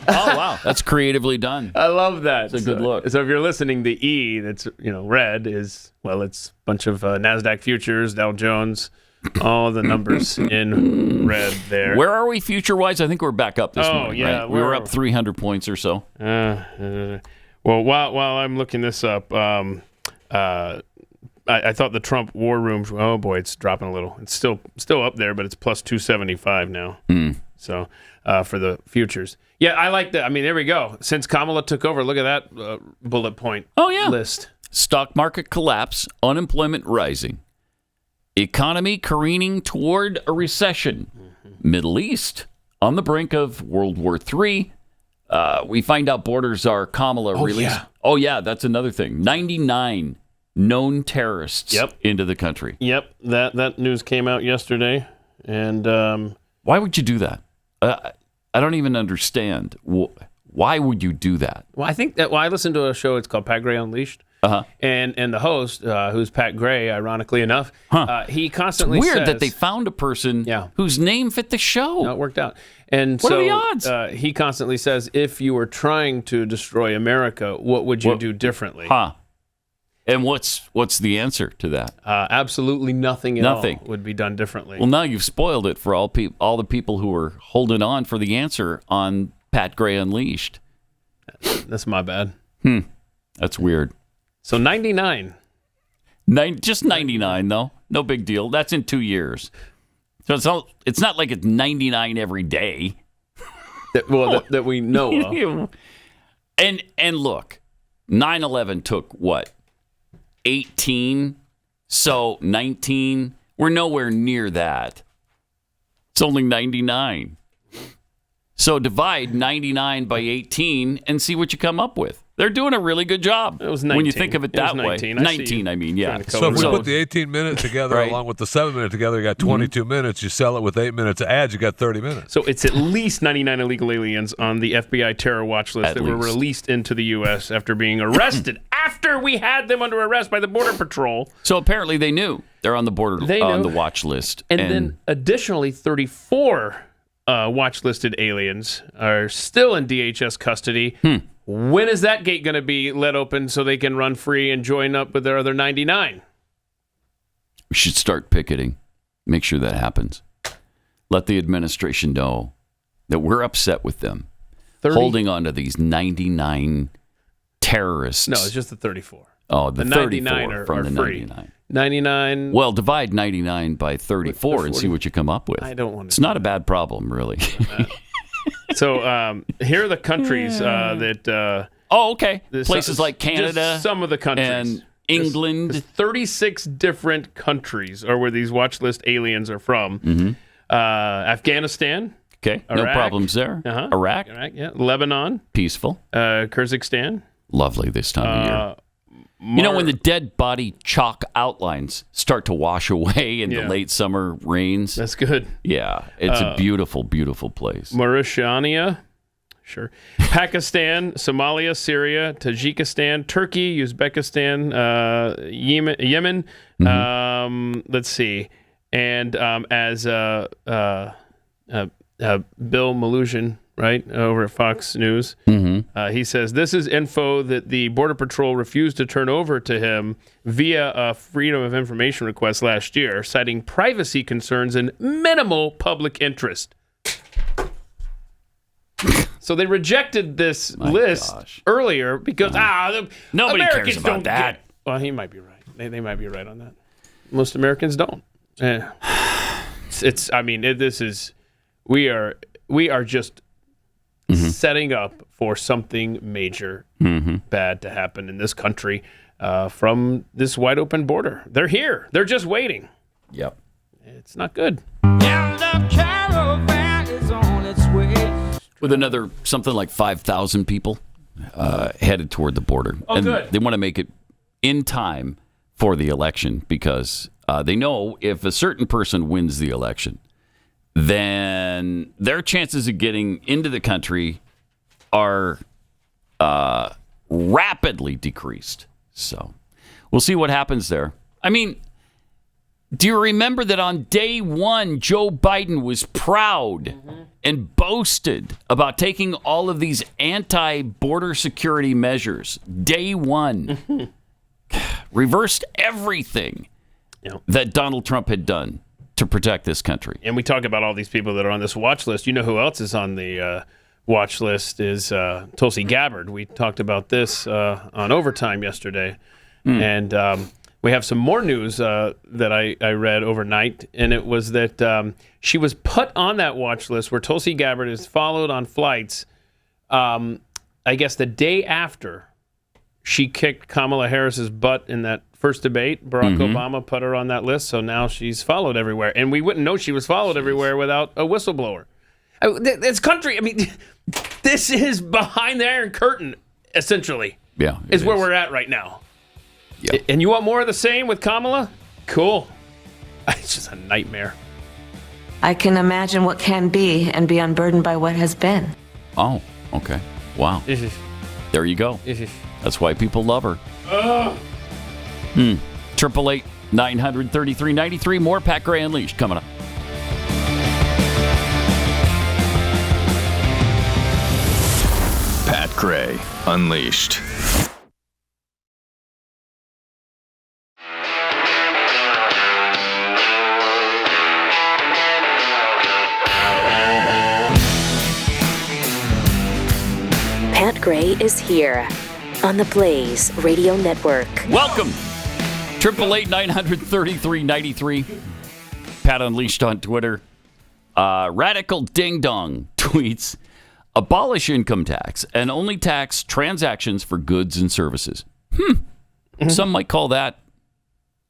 Oh, wow. That's creatively done. I love that. It's a good look. So if you're listening, the E that's red is, it's a bunch of NASDAQ futures, Dow Jones, all the numbers in red there. Where are we future-wise? I think we're back up this morning, yeah, right? We were up 300 points or so. Well, while I'm looking this up, I thought the Trump war room, oh boy, it's dropping a little. It's still up there, but it's plus 275 now. So for the futures. Yeah, I like that. I mean, there we go. Since Kamala took over, look at that bullet point list. Stock market collapse, unemployment rising, economy careening toward a recession, Middle East on the brink of World War III. We find out borders are Kamala released. Yeah. Oh, yeah, that's another thing. 99 known terrorists into the country. Yep, that news came out yesterday. And why would you do that? I don't even understand. Why would you do that? Well, I think that I listened to a show. It's called Pat Gray Unleashed. And the host, who's Pat Gray, ironically enough, he constantly it's weird says, that they found a person whose name fit the show. No, it worked out. And what are the odds? He constantly says, if you were trying to destroy America, what would you do differently? And what's the answer to that? Absolutely nothing at all would be done differently. Well, now you've spoiled it for all the people who are holding on for the answer on Pat Gray Unleashed. That's my bad. That's weird. So 99. Just 99, though. No big deal. That's in 2 years. So it's not like it's 99 every day. That we know of. And look, 9/11 took what? 18? So 19? We're nowhere near that. It's only 99. So divide 99 by 18 and see what you come up with. They're doing a really good job. It was 19. When you think of it that way. 19, I mean, yeah. So if we put the 18 minutes together along with the 7 minutes together, you got 22 minutes. You sell it with 8 minutes of ads, you got 30 minutes. So it's at least 99 illegal aliens on the FBI terror watch list were released into the U.S. after being arrested, after we had them under arrest by the Border Patrol. So apparently they knew. They're on the on the watch list. And then additionally, 34 watch-listed aliens are still in DHS custody. When is that gate going to be let open so they can run free and join up with their other 99? We should start picketing. Make sure that happens. Let the administration know that we're upset with them. Holding on to these 99 terrorists. No, it's just the 34. Oh, the 99 34 from the free. 99. 99. Well, divide 99 by 34 and see what you come up with. I don't want to. It's not a bad problem, really. So here are the countries that. Okay. Places like Canada. Some of the countries. And England. There's 36 different countries are where these watch list aliens are from. Afghanistan. Okay, no problems there. Iraq, yeah. Lebanon, peaceful. Kyrgyzstan, lovely this time of year. You know, when the dead body chalk outlines start to wash away in the late summer rains. That's good. Yeah, it's a beautiful, beautiful place. Mauritania, sure. Pakistan, Somalia, Syria, Tajikistan, Turkey, Uzbekistan, Yemen. Let's see. And as Bill Malushin, right, over at Fox News, he says, this is info that the Border Patrol refused to turn over to him via a Freedom of Information request last year, citing privacy concerns and minimal public interest. So they rejected this list earlier because nobody Americans cares about don't that. Well, he might be right. They might be right on that. Most Americans don't. We are just setting up for something major bad to happen in this country from this wide open border. They're here. They're just waiting. Yep. It's not good. With another something like 5,000 people headed toward the border. Oh, and good. They want to make it in time for the election because they know if a certain person wins the election, then their chances of getting into the country are rapidly decreased. So we'll see what happens there. I mean, do you remember that on day one, Joe Biden was proud and boasted about taking all of these anti-border security measures? Day one. Reversed everything that Donald Trump had done to protect this country. And we talk about all these people that are on this watch list. You know who else is on the watch list is Tulsi Gabbard. We talked about this on Overtime yesterday. And we have some more news that I read overnight, and it was that she was put on that watch list where Tulsi Gabbard is followed on flights, I guess the day after she kicked Kamala Harris's butt in that first debate. Barack Obama put her on that list, so now she's followed everywhere. And we wouldn't know she was followed everywhere without a whistleblower. This country, I mean, this is behind the Iron Curtain, essentially. Yeah. Is where we're at right now. Yep. And you want more of the same with Kamala? Cool. It's just a nightmare. I can imagine what can be and be unburdened by what has been. Oh, okay. Wow. There you go. That's why people love her. 888-933-93. More Pat Gray Unleashed coming up. Pat Gray Unleashed. Pat Gray is here on the Blaze Radio Network. Welcome. 888-933-93. Pat Unleashed on Twitter. Radical Ding Dong tweets, abolish income tax and only tax transactions for goods and services. Some might call that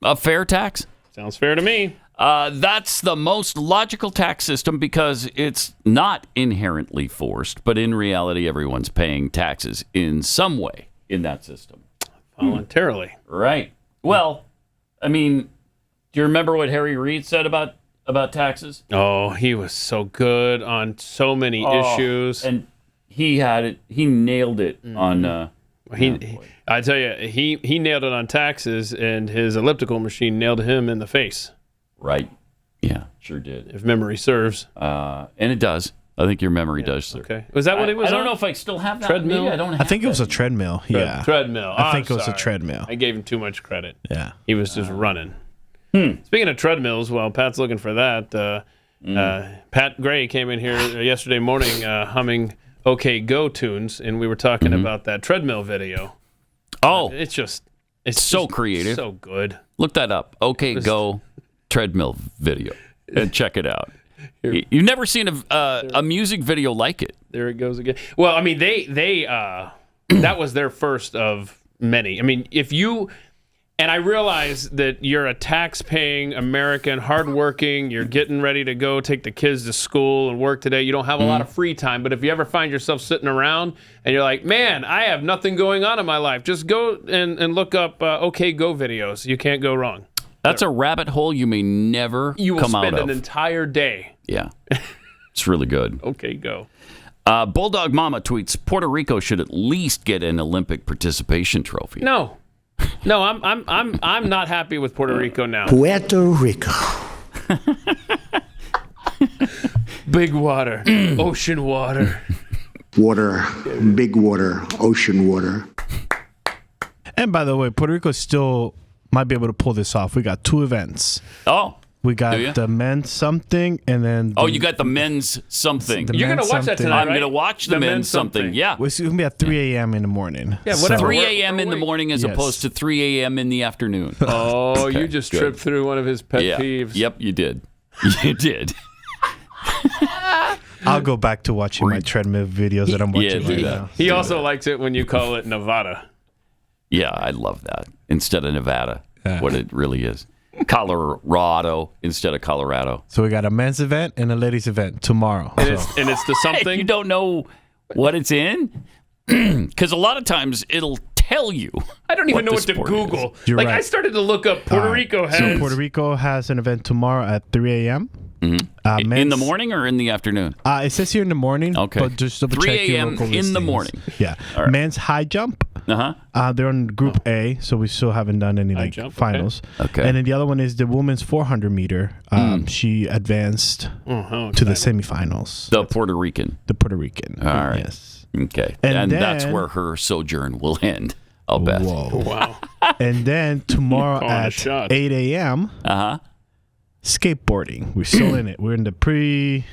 a fair tax. Sounds fair to me. That's the most logical tax system because it's not inherently forced, but in reality, everyone's paying taxes in some way in that system. Voluntarily. Right. Well, I mean, do you remember what Harry Reid said about taxes? Oh, he was so good on so many issues. And he had it. He nailed it on... I tell you, he nailed it on taxes, and his elliptical machine nailed him in the face. Right. Yeah, sure did. If memory serves. And it does. I think your memory does, sir. Okay. Was that what it was? I don't know if I still have that. Treadmill? Maybe I don't have I think it was a treadmill. Yeah. Treadmill. I think it was a treadmill. I gave him too much credit. Yeah. He was just running. Speaking of treadmills, while Pat's looking for that, Pat Gray came in here yesterday morning humming OK Go tunes, and we were talking about that treadmill video. Oh. It's so creative. So good. Look that up. OK Go treadmill video and check it out. You've never seen a music video like it. There it goes again. Well, I mean, they that was their first of many. I mean, if you And I realize that you're a tax-paying American, hardworking. You're getting ready to go take the kids to school and work today. You don't have a lot of free time. But if you ever find yourself sitting around and you're like, man, I have nothing going on in my life, just go and look up OK Go videos. You can't go wrong. That's a rabbit hole you may never You will come out spend of. an entire day. Yeah. It's really good. OK Go. Bulldog Mama tweets, Puerto Rico should at least get an Olympic participation trophy. No, I'm not happy with Puerto Rico now. Puerto Rico. Big water, ocean water. Water, big water, ocean water. And by the way, Puerto Rico still might be able to pull this off. We got 2 events. Oh. We got the men's something, and then... you got the men's something. You're going to watch that tonight, I'm going to watch the men's something. Yeah. It's going to be at 3 a.m. in the morning. Yeah, whatever. 3 a.m. in the morning as opposed to 3 a.m. in the afternoon. Oh, Okay, you just good. tripped through one of his pet peeves. Yep, you did. You did. I'll go back to watching my treadmill videos that I'm watching right now. He also likes it when you call it Nevada. Yeah, I love that. Instead of Nevada, what it really is. Colorado instead of Colorado. So we got a men's event and a ladies' event tomorrow. And it's the something. You don't know what it's in? Because a lot of times it'll tell you. I don't even know what to sport Google. You're like right. I started to look up Puerto Rico has. So Puerto Rico has an event tomorrow at 3 a.m. In the morning or in the afternoon? It says here in the morning. Okay. But just double 3 check your a.m. local in the listings. morning. Yeah. All right. Men's high jump. They're on Group A, so we still haven't done any finals. Okay. And then the other one is the women's 400 meter. She advanced to the semifinals. The Puerto Rican. The Puerto Rican. All right. Yes. Okay. And that's then- where her sojourn will end, I'll bet. Whoa. Wow. And then tomorrow Calling a at shot. 8 a.m. Skateboarding. We're still in it. We're in the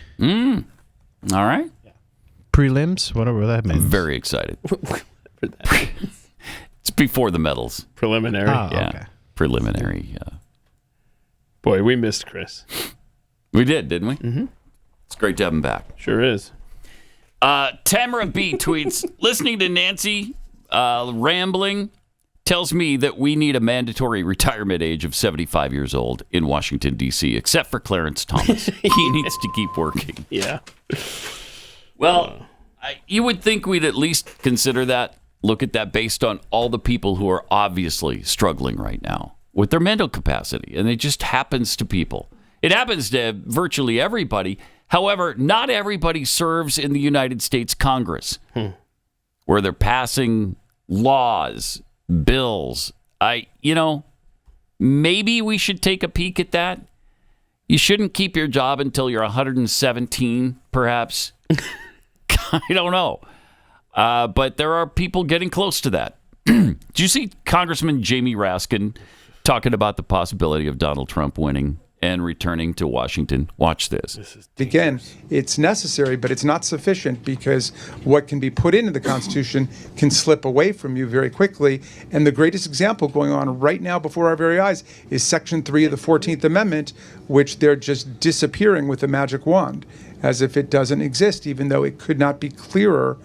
All right. prelims, whatever that means. Very excited. It's before the medals. Preliminary. Okay. Preliminary. Boy, we missed Chris. We did, didn't we? Mm-hmm. It's great to have him back. Sure is. Tamara B tweets, listening to Nancy rambling tells me that we need a mandatory retirement age of 75 years old in Washington, D.C., except for Clarence Thomas. He needs to keep working. Yeah. Well, you would think we'd at least consider that, look at that based on all the people who are obviously struggling right now with their mental capacity. And it just happens to people. It happens to virtually everybody. However, not everybody serves in the United States Congress, where they're passing laws, bills. Maybe we should take a peek at that. You shouldn't keep your job until you're 117, perhaps. I don't know. But there are people getting close to that. Did you see Congressman Jamie Raskin talking about the possibility of Donald Trump winning and returning to Washington? Watch this. Again, it's necessary, but it's not sufficient because what can be put into the Constitution can slip away from you very quickly. And the greatest example going on right now before our very eyes is Section 3 of the 14th Amendment, which they're just disappearing with a magic wand, as if it doesn't exist, even though it could not be clearer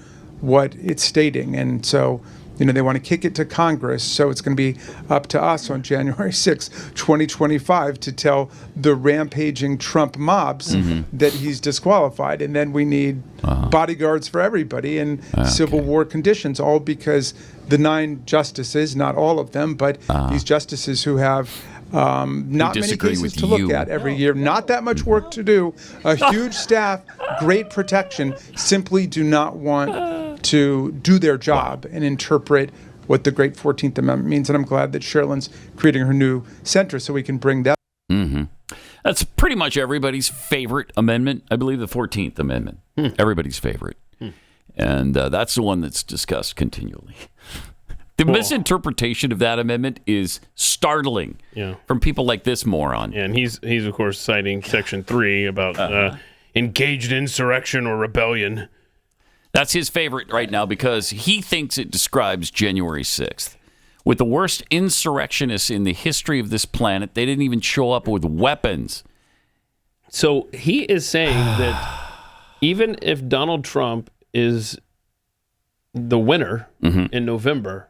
what it's stating. And so, they want to kick it to Congress, so it's going to be up to us on January 6, 2025, to tell the rampaging Trump mobs that he's disqualified. And then we need bodyguards for everybody and Civil War conditions, all because the 9 justices, not all of them, but these justices who have not many cases to look at every year, not that much work to do, a huge staff, great protection, simply do not want to do their job and interpret what the great 14th Amendment means. And I'm glad that Sherilyn's creating her new center so we can bring that. That's pretty much everybody's favorite amendment. I believe the 14th Amendment. Everybody's favorite. And that's the one that's discussed continually. The misinterpretation of that amendment is startling from people like this moron. Yeah, and he's of course citing Section 3 about engaged in insurrection or rebellion. That's his favorite right now because he thinks it describes January 6th. With the worst insurrectionists in the history of this planet, they didn't even show up with weapons. So he is saying that even if Donald Trump is the winner in November,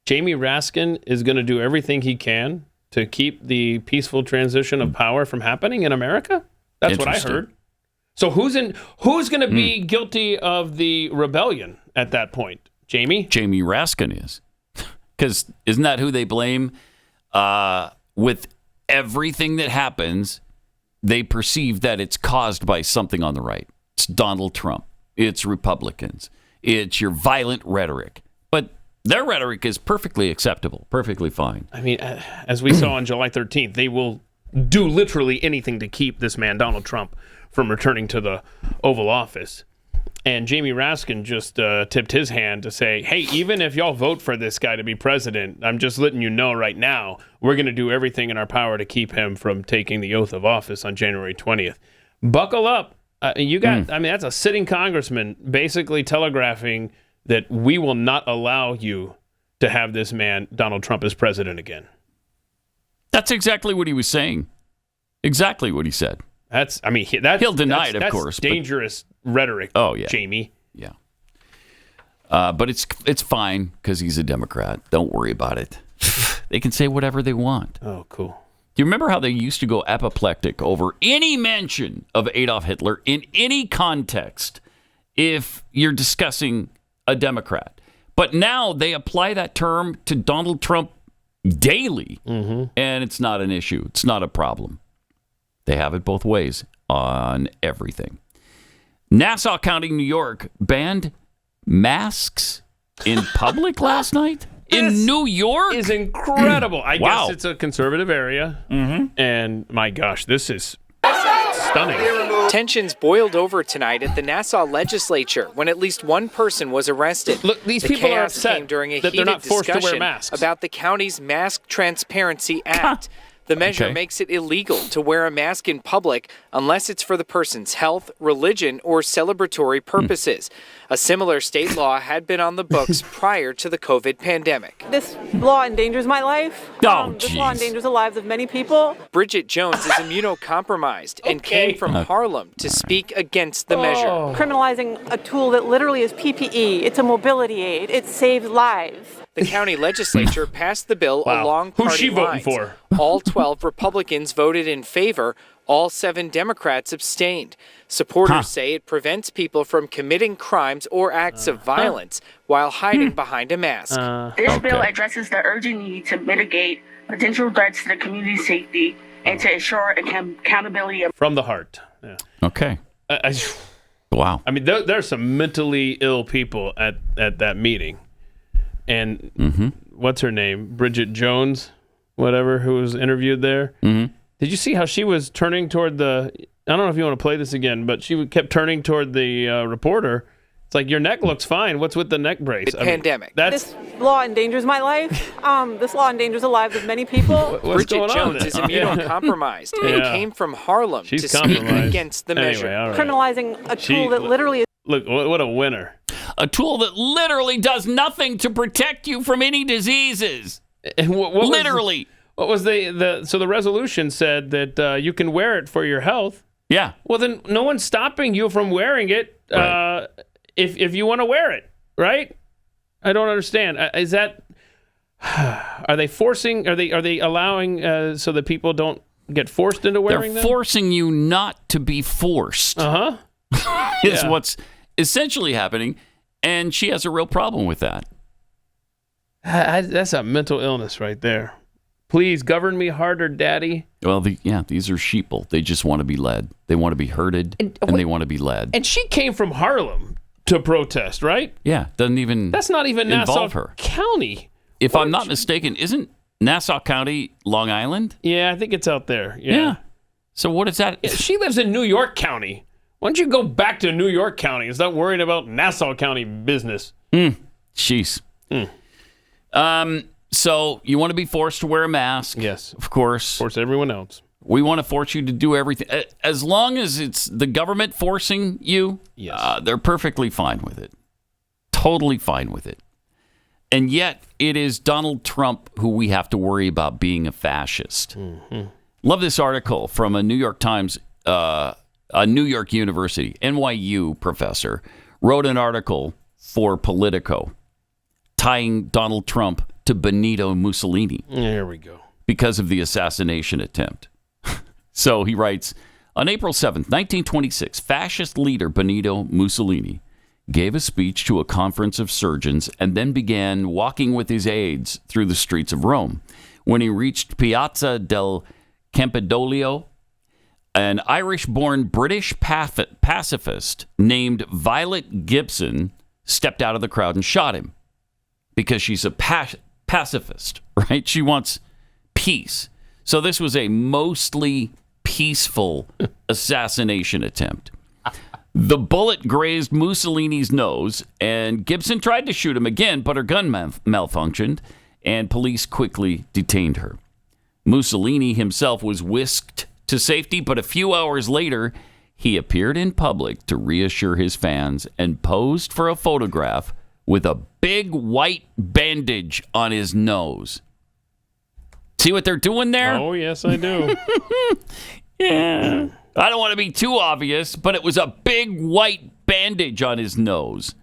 Jamie Raskin is going to do everything he can to keep the peaceful transition of power from happening in America? That's what I heard. So who's going to be guilty of the rebellion at that point? Jamie? Jamie Raskin is. Because isn't that who they blame? With everything that happens, they perceive that it's caused by something on the right. It's Donald Trump. It's Republicans. It's your violent rhetoric. But their rhetoric is perfectly acceptable, perfectly fine. I mean, as we saw on July 13th, they will do literally anything to keep this man, Donald Trump, from returning to the Oval Office. And Jamie Raskin just tipped his hand to say, hey, even if y'all vote for this guy to be president, I'm just letting you know right now, we're going to do everything in our power to keep him from taking the oath of office on January 20th. Buckle up. That's a sitting congressman basically telegraphing that we will not allow you to have this man, Donald Trump, as president again. That's exactly what he was saying. Exactly what he said. He'll deny it, of course. That's dangerous rhetoric. Oh yeah, Jamie. Yeah. But it's fine because he's a Democrat. Don't worry about it. They can say whatever they want. Oh, cool. Do you remember how they used to go apoplectic over any mention of Adolf Hitler in any context if you're discussing a Democrat? But now they apply that term to Donald Trump daily, and it's not an issue. It's not a problem. They have it both ways on everything. Nassau County, New York, banned masks in public last night? In New York? Is incredible. I Wow. guess it's a conservative area. And my gosh, this is stunning. Tensions boiled over tonight at the Nassau legislature when at least one person was arrested. Look, these the people are chaos upset came during a that they're heated not forced to wear discussion masks. about the county's Mask Transparency Act. The measure Okay. makes it illegal to wear a mask in public unless it's for the person's health, religion, or celebratory purposes. A similar state law had been on the books prior to the COVID pandemic. This law endangers my life. Oh, this law endangers the lives of many people. Bridget Jones is immunocompromised and came from Harlem to speak against the measure. Criminalizing a tool that literally is PPE. It's a mobility aid. It saves lives. The county legislature passed the bill along Who's party she voting lines. for? All 12 Republicans voted in favor. All 7 Democrats abstained. Supporters say it prevents people from committing crimes or acts of violence while hiding behind a mask. This bill addresses the urgent need to mitigate potential threats to the community's safety and to ensure accountability. From the heart. Yeah. Okay. Wow. I mean, there's some mentally ill people at that meeting. And what's her name? Bridget Jones, whatever, who was interviewed there. Did you see how she was turning toward I don't know if you want to play this again, but she kept turning toward the reporter. It's like, your neck looks fine. What's with the neck brace? Pandemic. This law endangers my life. This law endangers the lives of many people. Bridget Jones is immunocompromised and came from Harlem to speak against the measure. Criminalizing a tool that literally is... Look, what a winner. A tool that literally does nothing to protect you from any diseases. And what literally. What was so the resolution said that you can wear it for your health. Yeah. Well, then no one's stopping you from wearing it if you want to wear it, right? I don't understand. Is that are they forcing? Are they allowing so that people don't get forced into wearing them? They're forcing you not to be forced. Is what's essentially happening, and she has a real problem with that. That's a mental illness right there. Please govern me harder, Daddy. Well, these are sheeple. They just want to be led. They want to be herded, and they want to be led. And she came from Harlem to protest, right? Yeah, doesn't even. That's not even involve Nassau her. County. If I'm not mistaken, isn't Nassau County Long Island? Yeah, I think it's out there. Yeah. So what is that? She lives in New York County. Why don't you go back to New York County and stop worrying about Nassau County business? Jeez. So you want to be forced to wear a mask? Yes. Of course. Force everyone else. We want to force you to do everything. As long as it's the government forcing you, they're perfectly fine with it. Totally fine with it. And yet it is Donald Trump who we have to worry about being a fascist. Love this article from a New York Times, a New York University, NYU professor, wrote an article for Politico tying Donald Trump to Benito Mussolini. There we go. Because of the assassination attempt. So he writes, on April 7th, 1926, fascist leader Benito Mussolini gave a speech to a conference of surgeons and then began walking with his aides through the streets of Rome. When he reached Piazza del Campidoglio, an Irish-born British pacifist named Violet Gibson stepped out of the crowd and shot him because she's a pacifist, right? She wants peace. So this was a mostly peaceful assassination attempt. The bullet grazed Mussolini's nose, and Gibson tried to shoot him again, but her gun malfunctioned, and police quickly detained her. Mussolini himself was whisked to safety, but a few hours later, he appeared in public to reassure his fans and posed for a photograph with a big white bandage on his nose. See what they're doing there? Oh, yes, I do. Yeah. I don't want to be too obvious, but it was a big white bandage on his nose.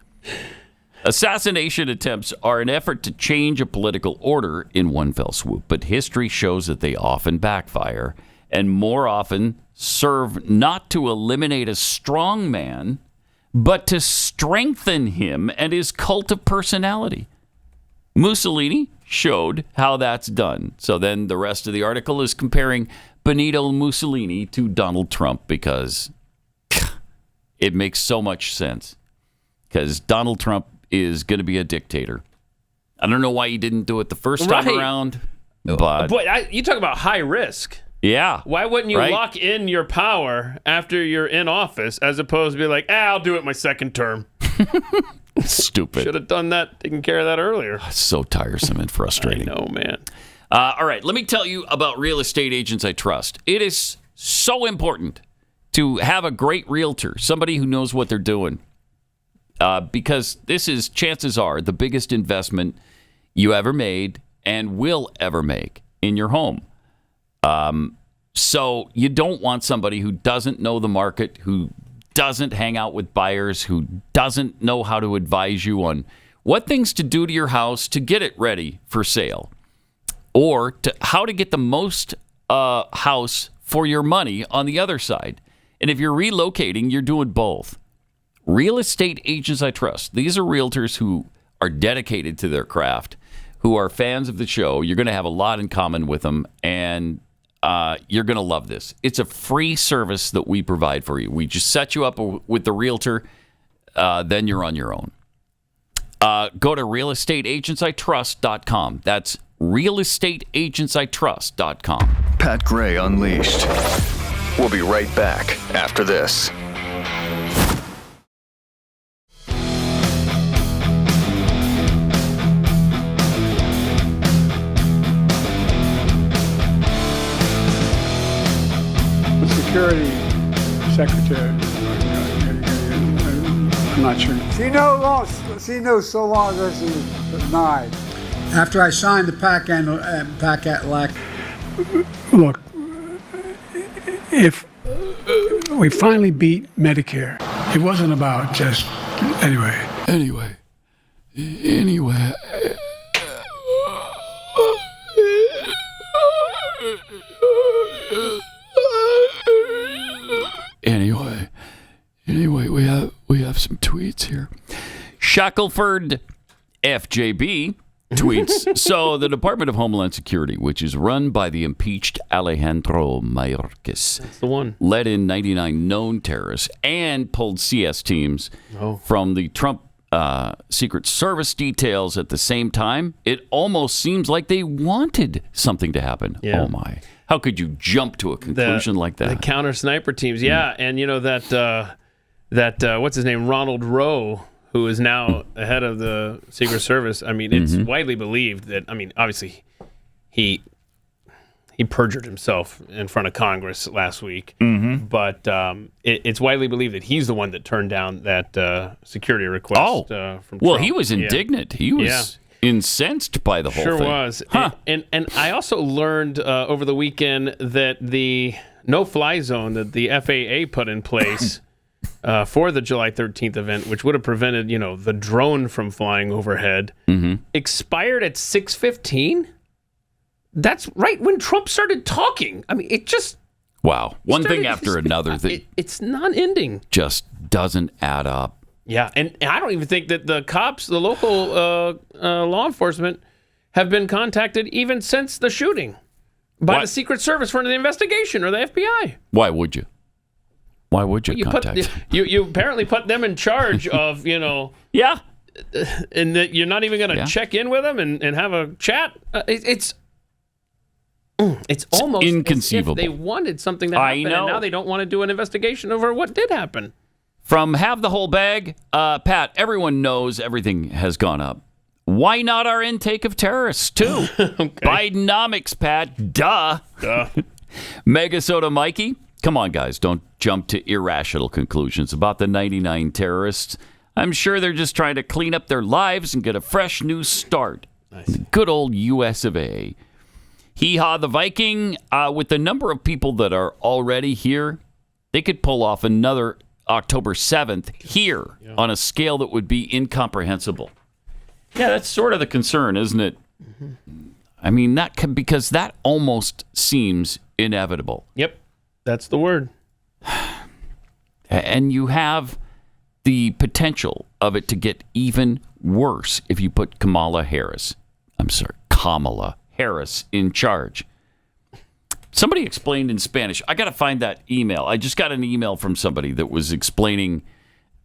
Assassination attempts are an effort to change a political order in one fell swoop, but history shows that they often backfire and more often serve not to eliminate a strong man, but to strengthen him and his cult of personality. Mussolini showed how that's done. So then the rest of the article is comparing Benito Mussolini to Donald Trump because it makes so much sense. Because Donald Trump is going to be a dictator. I don't know why he didn't do it the first time around, but Boy, you talk about high risk. Yeah. Why wouldn't you right? lock in your power after you're in office as opposed to be like, I'll do it my second term? Stupid. Should have done that, taken care of that earlier. So tiresome and frustrating. I know, man. All right, let me tell you about real estate agents I trust. It is so important to have a great realtor, somebody who knows what they're doing, because this is, chances are, the biggest investment you ever made and will ever make in your home. So you don't want somebody who doesn't know the market, who doesn't hang out with buyers, who doesn't know how to advise you on what things to do to your house to get it ready for sale, or to how to get the most house for your money on the other side. And if you're relocating, you're doing both. Real estate agents I trust. These are realtors who are dedicated to their craft, who are fans of the show. You're going to have a lot in common with them, and you're going to love this. It's a free service that we provide for you. We just set you up with the realtor, then you're on your own. Go to realestateagentsitrust.com. That's realestateagentsitrust.com. Pat Gray Unleashed. We'll be right back after this. Security Secretary. I'm not sure. She knows so long as this is denied. After I signed the PAC Act, look, if we finally beat Medicare, it wasn't about just anyway. Anyway, we have some tweets here. Shackelford FJB tweets, so the Department of Homeland Security, which is run by the impeached Alejandro Mayorkas, that's the one, let in 99 known terrorists and pulled CS teams from the Trump Secret Service details at the same time. It almost seems like they wanted something to happen. Yeah. Oh, my. How could you jump to a conclusion like that? The counter sniper teams, yeah. And you know that what's his name, Ronald Rowe, who is now head of the Secret Service. I mean, it's widely believed that, I mean, obviously he perjured himself in front of Congress last week. But it's widely believed that he's the one that turned down that security request from Trump. He was indignant. He was incensed by the whole thing. Sure was. Huh. And I also learned over the weekend that the no-fly zone that the FAA put in place for the July 13th event, which would have prevented, the drone from flying overhead, expired at 6:15. That's right when Trump started talking. I mean, it just... Wow. One thing after another that it's non-ending. Just doesn't add up. Yeah, and I don't even think that the cops, the local law enforcement, have been contacted even since the shooting by the Secret Service for the investigation or the FBI. Why would you? Why would you contact them? You apparently put them in charge of, Yeah. And that you're not even going to check in with them and have a chat. It's almost inconceivable. As if they wanted something to happen, and now they don't want to do an investigation over what did happen. From have the whole bag, Pat, everyone knows everything has gone up. Why not our intake of terrorists, too? Bidenomics, Pat. Duh. Mega Soda Mikey. Come on, guys. Don't jump to irrational conclusions about the 99 terrorists. I'm sure they're just trying to clean up their lives and get a fresh new start. Nice. The good old US of A. Hee-haw the Viking. With the number of people that are already here, they could pull off another October 7th here on a scale that would be incomprehensible. Yeah, that's sort of the concern, isn't it? Mm-hmm. I mean, because that almost seems inevitable. Yep, that's the word. And you have the potential of it to get even worse if you put Kamala Harris in charge. Somebody explained in Spanish. I got to find that email. I just got an email from somebody that was explaining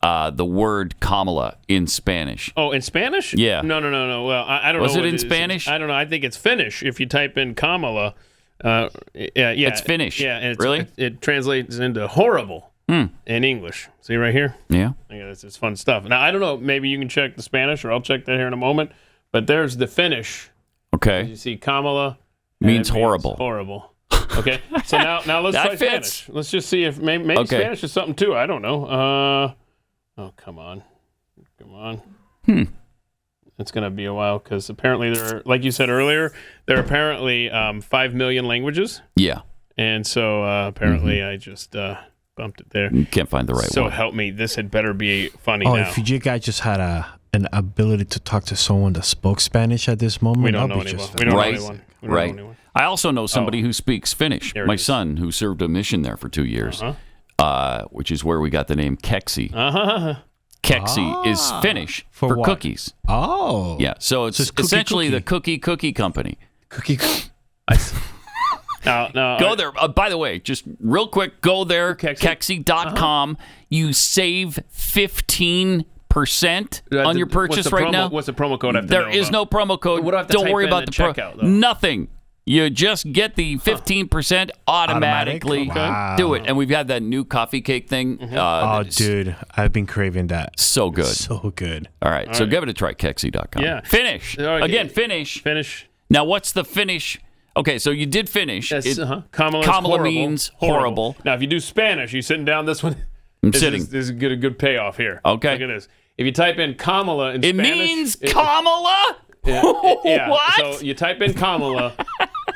the word Kamala in Spanish. Oh, in Spanish? Yeah. No. Well, I don't know. Was it in Spanish? I don't know. I think it's Finnish. If you type in Kamala, yeah. It's Finnish. Yeah, and really? It translates into horrible in English. See right here? Yeah. It's fun stuff. Now, I don't know. Maybe you can check the Spanish, or I'll check that here in a moment. But there's the Finnish. Okay. You see Kamala. Means horrible. Horrible. Okay. So now let's try fits. Spanish. Let's just see if maybe Spanish is something too. I don't know. Oh, come on. It's going to be a while because apparently there are, like you said earlier, there are apparently 5 million languages. Yeah. And so apparently I just bumped it there. You can't find the right one. So help me. This had better be funny now. If you guys just had an ability to talk to someone that spoke Spanish at this moment, we don't know anyone. We don't know anyone. Right. I also know somebody who speaks Finnish. My son, who served a mission there for 2 years, which is where we got the name Keksi. Keksi is Finnish for cookies. Oh. Yeah, so it's essentially the cookie company. Go there. By the way, just real quick, go there, Keksi.com. You save 15% on your purchase right now. What's the promo code? There is no promo code. Don't worry about the checkout. Nothing. You just get the 15% automatically. Wow. Do it. And we've had that new coffee cake thing. Dude, I've been craving that. So good. So good. All right. So give it a try, Keksi.com. Yeah. Finish. Again, Finnish. Now, what's the Finnish? Okay, so you did Finnish. Kamala means horrible. Now, if you do Spanish, you're sitting down this one. I'm sitting. This is a good payoff here. Okay. Look at this. If you type in Kamala in Spanish. It means Kamala? Yeah. What? So you type in Kamala,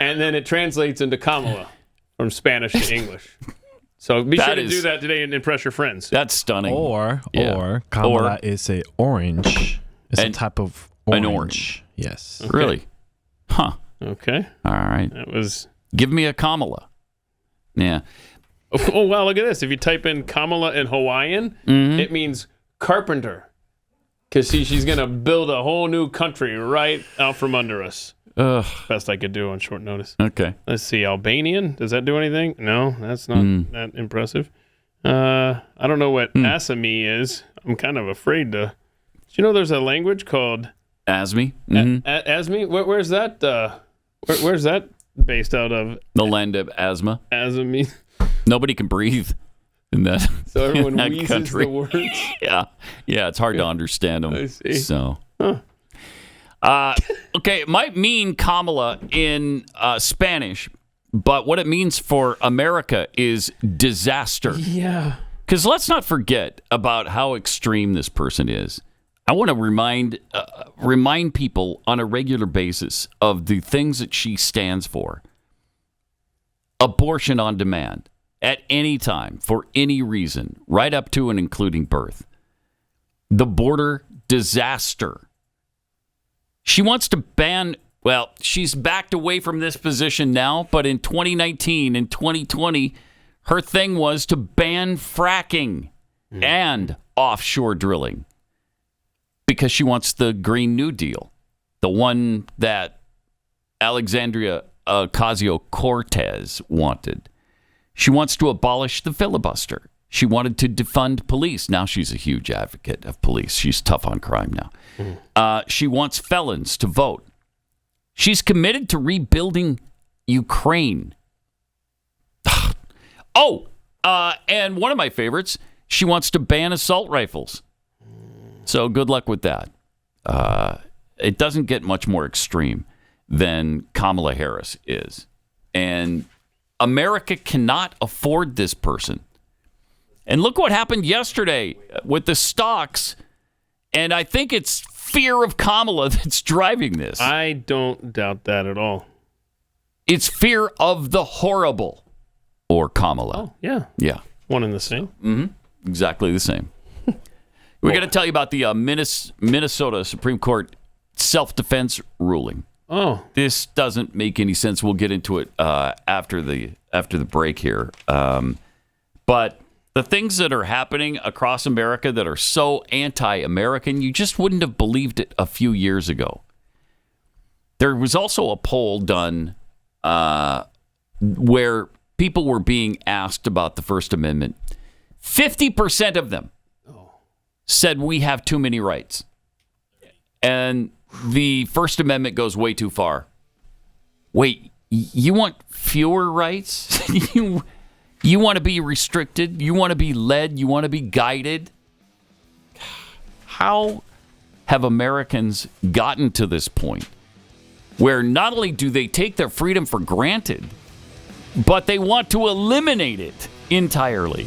and then it translates into Kamala from Spanish to English. So be sure to do that today and impress your friends. That's stunning. Or Kamala is a orange. It's a type of orange. An orange. Yes. Okay. Really? Huh. Okay. All right. That was. Give me a Kamala. Yeah. Oh, wow. Look at this. If you type in Kamala in Hawaiian, it means carpenter. Because she's going to build a whole new country right out from under us. Best I could do on short notice. Okay. Let's see. Albanian. Does that do anything? No, that's not that impressive. I don't know what Asami is. I'm kind of afraid to. Do you know there's a language called Asmi? Asmi? Where's that? Where's that based out of? The land of asthma. Asami. Nobody can breathe in that. So everyone that wheezes country. the words. Yeah, it's hard to understand them. I see. So, okay, it might mean Kamala in Spanish, but what it means for America is disaster. Yeah. Because let's not forget about how extreme this person is. I want to remind people on a regular basis of the things that she stands for. Abortion on demand. at any time for any reason, right up to and including birth. The border disaster. She wants to ban, well, she's backed away from this position now, but in 2019 and 2020, her thing was to ban fracking and offshore drilling because she wants the Green New Deal, the one that Alexandria Ocasio-Cortez wanted. She wants to abolish the filibuster. She wanted to defund police. Now she's a huge advocate of police. She's tough on crime now. She wants felons to vote. She's committed to rebuilding Ukraine. And one of my favorites, she wants to ban assault rifles. So good luck with that. It doesn't get much more extreme than Kamala Harris is. And America cannot afford this person. And look what happened yesterday with the stocks. And I think it's fear of Kamala that's driving this. I don't doubt that at all. It's fear of the horrible or Kamala. Oh, yeah. Yeah. One and the same. Mm-hmm. Exactly the same. We're going to tell you about the Minnesota Supreme Court self-defense ruling. Oh. This doesn't make any sense. We'll get into it after the break here. But the things that are happening across America that are so anti-American, you just wouldn't have believed it a few years ago. There was also a poll done where people were being asked about the First Amendment. 50% of them said we have too many rights. And the First Amendment goes way too far. Wait, you want fewer rights? You want to be restricted? You want to be led? You want to be guided? How have Americans gotten to this point where not only do they take their freedom for granted, but they want to eliminate it entirely?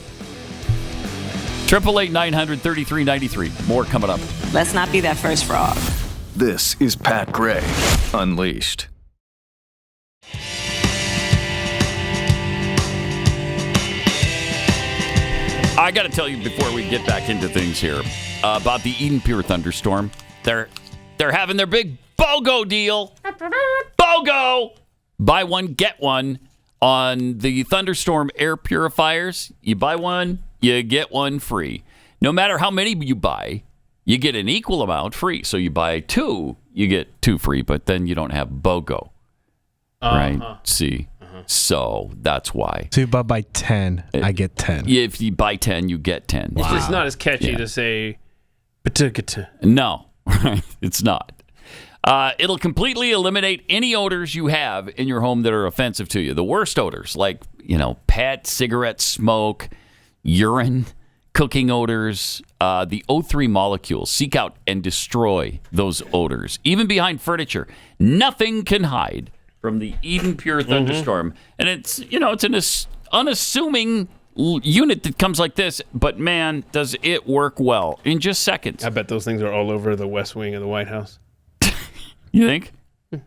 888-900-3393. More coming up. Let's not be that first frog. This is Pat Gray Unleashed. I got to tell you before we get back into things here about the Eden Pure thunderstorm. They're having their big BOGO deal. BOGO! Buy one, get one on the thunderstorm air purifiers. You buy one, you get one free. No matter how many you buy, you get an equal amount free. So you buy two, you get two free, but then you don't have BOGO. Right? See? So that's why. So you buy 10, I get 10. If you buy 10, you get 10. It's just not as catchy to say, no, it's not. It'll completely eliminate any odors you have in your home that are offensive to you. The worst odors, like, pet, cigarette smoke, urine, cooking odors, the O3 molecules. Seek out and destroy those odors. Even behind furniture, nothing can hide from the Eden Pure thunderstorm. And it's, it's an unassuming unit that comes like this, but man, does it work well in just seconds. I bet those things are all over the West Wing of the White House. You think?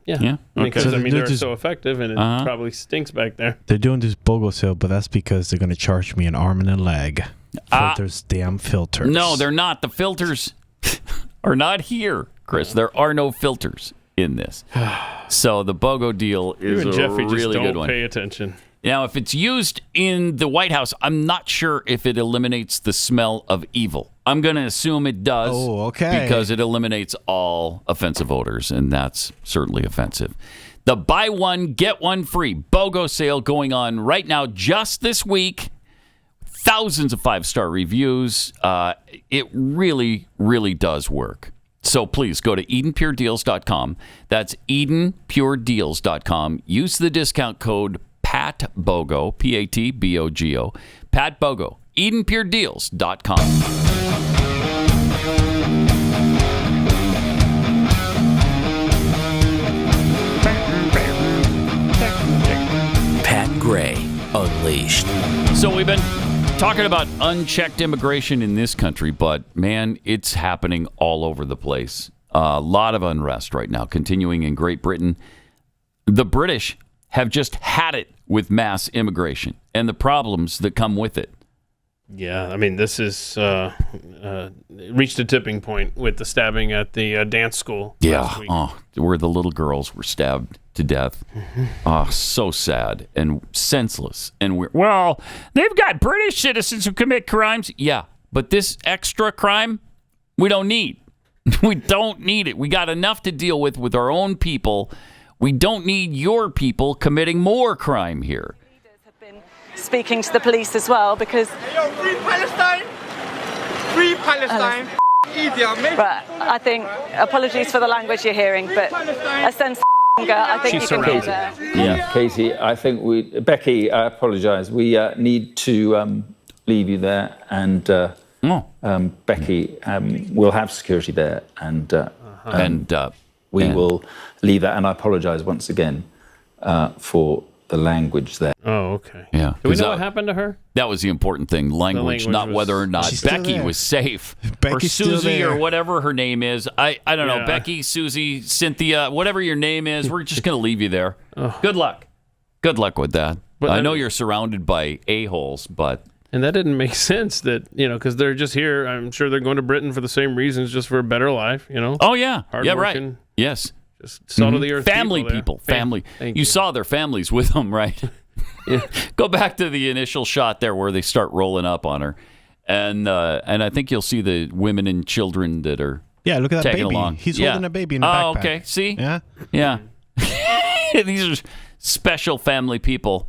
Yeah. Because, Okay. they're so effective and it probably stinks back there. They're doing this BOGO sale, but that's because they're going to charge me an arm and a leg for those damn filters. No, they're not. The filters are not here, Chris. There are no filters in this. So the BOGO deal is You and Jeffrey a really just good don't one. pay attention. Now, if it's used in the White House, I'm not sure if it eliminates the smell of evil. I'm going to assume it does. Oh, okay. Because it eliminates all offensive odors, and that's certainly offensive. The buy one, get one free BOGO sale going on right now, just this week. Thousands of 5-star reviews. It really, really does work. So please go to EdenPureDeals.com. That's EdenPureDeals.com. Use the discount code PATBOGO, PATBOGO, PATBOGO, EdenPureDeals.com. Pat Gray Unleashed. So we've been talking about unchecked immigration in this country, but man, it's happening all over the place. A lot of unrest right now, continuing in Great Britain. The British have just had it with mass immigration and the problems that come with it. Yeah, I mean, this is reached a tipping point with the stabbing at the dance school last week. Where the little girls were stabbed to death. Oh, so sad and senseless. And well, they've got British citizens who commit crimes. Yeah, but this extra crime, we don't need. We don't need it. We got enough to deal with our own people. We don't need your people committing more crime here. Speaking to the police as well, because free Palestine, free Palestine. But I think apologies for the language you're hearing, but a sense of anger, I think you can hear there. Yeah, Katie, I think Becky, I apologise. We need to leave you there, and Becky, we'll have security there, and we will leave that. And I apologise once again for the language there. Oh, okay. Yeah. Do we know what happened to her? That was the important thing. Language, not whether or not Becky was safe. Or Susie or whatever her name is. I don't know. Becky, Susie, Cynthia, whatever your name is, we're just going to leave you there. Good luck. Good luck with that. But I know you're surrounded by a-holes, but... And that didn't make sense that, because they're just here. I'm sure they're going to Britain for the same reasons, just for a better life, Oh, yeah. Yeah, right. Hardworking. Yes. Just salt of the earth people. Family. You saw their families with them, right? Go back to the initial shot there where they start rolling up on her, and I think you'll see the women and children that are look at that tagging baby. along. He's holding a baby in a backpack. Oh, okay. See? Yeah. These are special family people.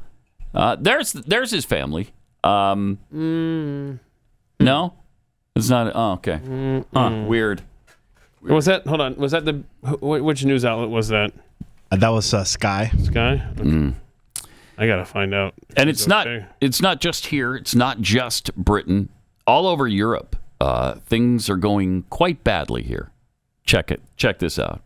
There's his family. No, it's not. Oh, okay. Weird. Was that? Hold on. Was that which news outlet was that? That was Sky. Sky. Okay. I gotta find out. And it's not just here. It's not just Britain. All over Europe, things are going quite badly here. Check it. Check this out.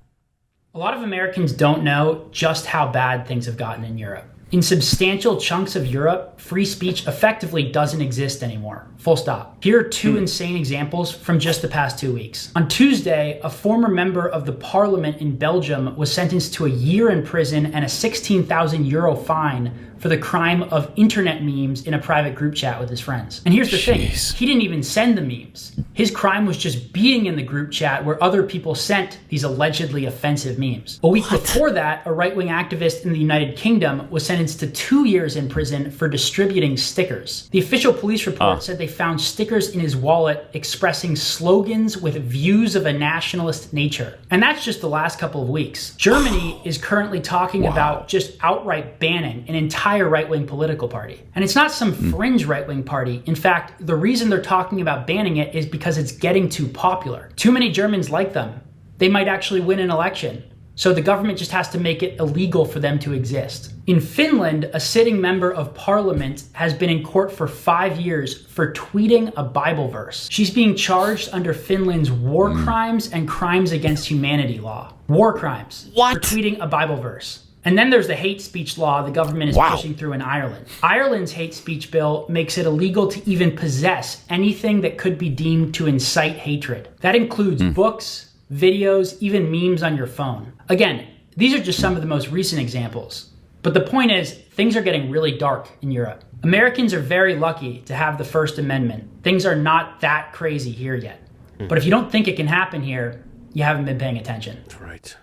A lot of Americans don't know just how bad things have gotten in Europe. In substantial chunks of Europe, free speech effectively doesn't exist anymore. Full stop. Here are two insane examples from just the past 2 weeks. On Tuesday, a former member of the parliament in Belgium was sentenced to a year in prison and a €16,000 fine for the crime of internet memes in a private group chat with his friends. And here's the thing, he didn't even send the memes. His crime was just being in the group chat where other people sent these allegedly offensive memes. A week before that, a right-wing activist in the United Kingdom was sentenced to 2 years in prison for distributing stickers. The official police report said they found stickers in his wallet expressing slogans with views of a nationalist nature. And that's just the last couple of weeks. Germany is currently talking about just outright banning an entire right-wing political party. And it's not some fringe right-wing party. In fact, the reason they're talking about banning it is because it's getting too popular. Too many Germans like them. They might actually win an election. So the government just has to make it illegal for them to exist. In Finland, a sitting member of parliament has been in court for 5 years for tweeting a Bible verse. She's being charged under Finland's war crimes and crimes against humanity law. War crimes. For tweeting a Bible verse. And then there's the hate speech law the government is pushing through in Ireland. Ireland's hate speech bill makes it illegal to even possess anything that could be deemed to incite hatred. That includes books, videos, even memes on your phone. Again, these are just some of the most recent examples. But the point is, things are getting really dark in Europe. Americans are very lucky to have the First Amendment. Things are not that crazy here yet. But if you don't think it can happen here, you haven't been paying attention. Right.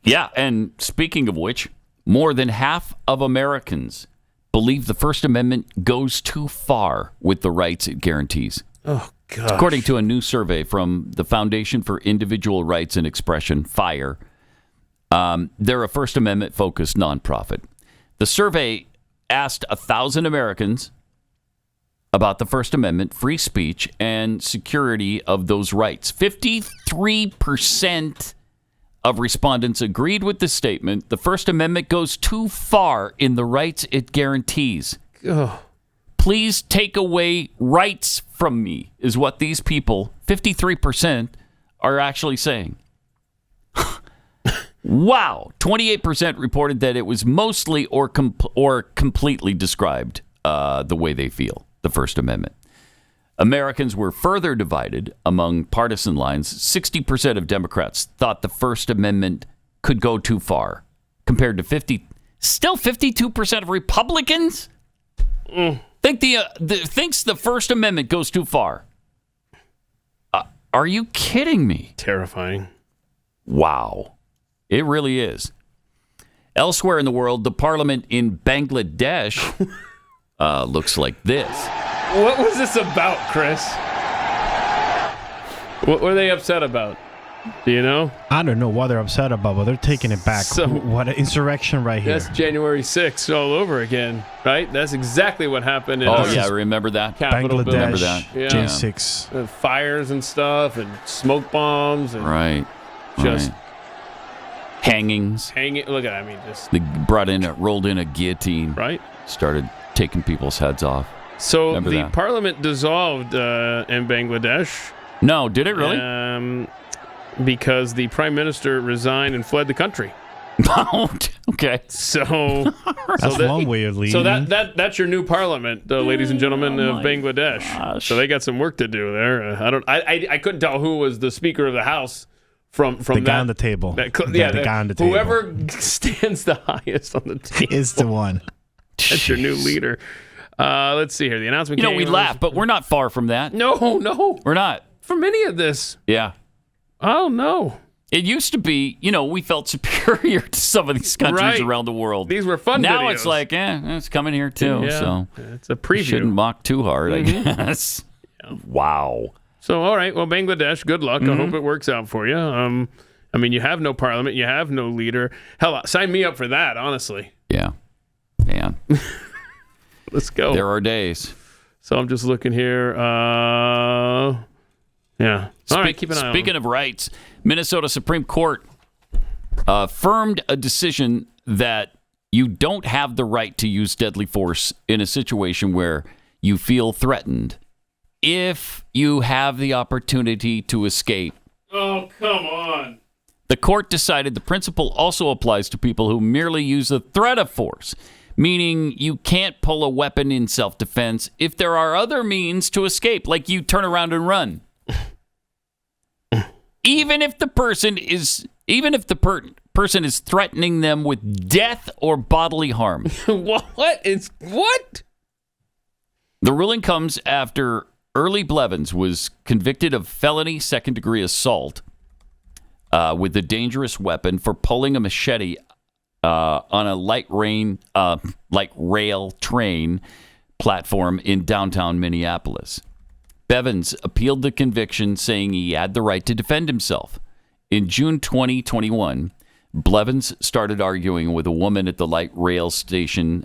Yeah, and speaking of which, more than half of Americans believe the First Amendment goes too far with the rights it guarantees. Oh, gosh. According to a new survey from the Foundation for Individual Rights and Expression, FIRE, they're a First Amendment-focused nonprofit. The survey asked 1,000 Americans about the First Amendment, free speech, and security of those rights. 53% of respondents agreed with the statement, the First Amendment goes too far in the rights it guarantees. Ugh. Please take away rights from me, is what these people, 53%, are actually saying. Wow. 28% reported that it was mostly or completely described the way they feel, the First Amendment. Americans were further divided among partisan lines. 60% of Democrats thought the First Amendment could go too far, compared to Still 52% of Republicans thinks the First Amendment goes too far. Are you kidding me? Terrifying. Wow. It really is. Elsewhere in the world, the parliament in Bangladesh looks like this. What was this about, Chris? What were they upset about? Do you know? I don't know what they're upset about, but they're taking it back. So, what an insurrection right here. That's January 6th all over again, right? That's exactly what happened in I remember that. Capitol Bangladesh, building. Remember that. Yeah. J6. Fires and stuff and smoke bombs. And Right. Just hangings. hanging. Look at that. I mean, just. They rolled in a guillotine. Right. Started taking people's heads off. So Remember the that. parliament dissolved in Bangladesh. No, did it really? Because the prime minister resigned and fled the country. Okay. That's one way of leaving. So that's your new parliament, ladies and gentlemen of Bangladesh. Gosh. So they got some work to do there. I couldn't tell who was the Speaker of the House from the guy on the table. the guy on the table. Whoever stands the highest on the table is the one. That's your new leader. Let's see here. The announcement. We laugh, but we're not far from that. No, we're not. From any of this. Yeah. Oh no. It used to be, we felt superior to some of these countries around the world. These were fun Now videos. It's like, it's coming here too. Yeah, so it's a preview. Shouldn't mock too hard, I guess. Yeah. Wow. So, all right. Well, Bangladesh, good luck. I hope it works out for you. I mean, you have no parliament. You have no leader. Hell, sign me up for that, honestly. Yeah. Man. Let's go. There are days. So I'm just looking here. Yeah. All right, keep an eye on it. Speaking of rights, Minnesota Supreme Court affirmed a decision that you don't have the right to use deadly force in a situation where you feel threatened if you have the opportunity to escape. Oh, come on. The court decided the principle also applies to people who merely use the threat of force, meaning you can't pull a weapon in self-defense if there are other means to escape, like you turn around and run. Even if the person is threatening them with death or bodily harm. What? The ruling comes after Early Blevins was convicted of felony second-degree assault with a dangerous weapon for pulling a machete on a light rail train platform in downtown Minneapolis. Bevins appealed the conviction, saying he had the right to defend himself. In June 2021, Blevins started arguing with a woman at the light rail station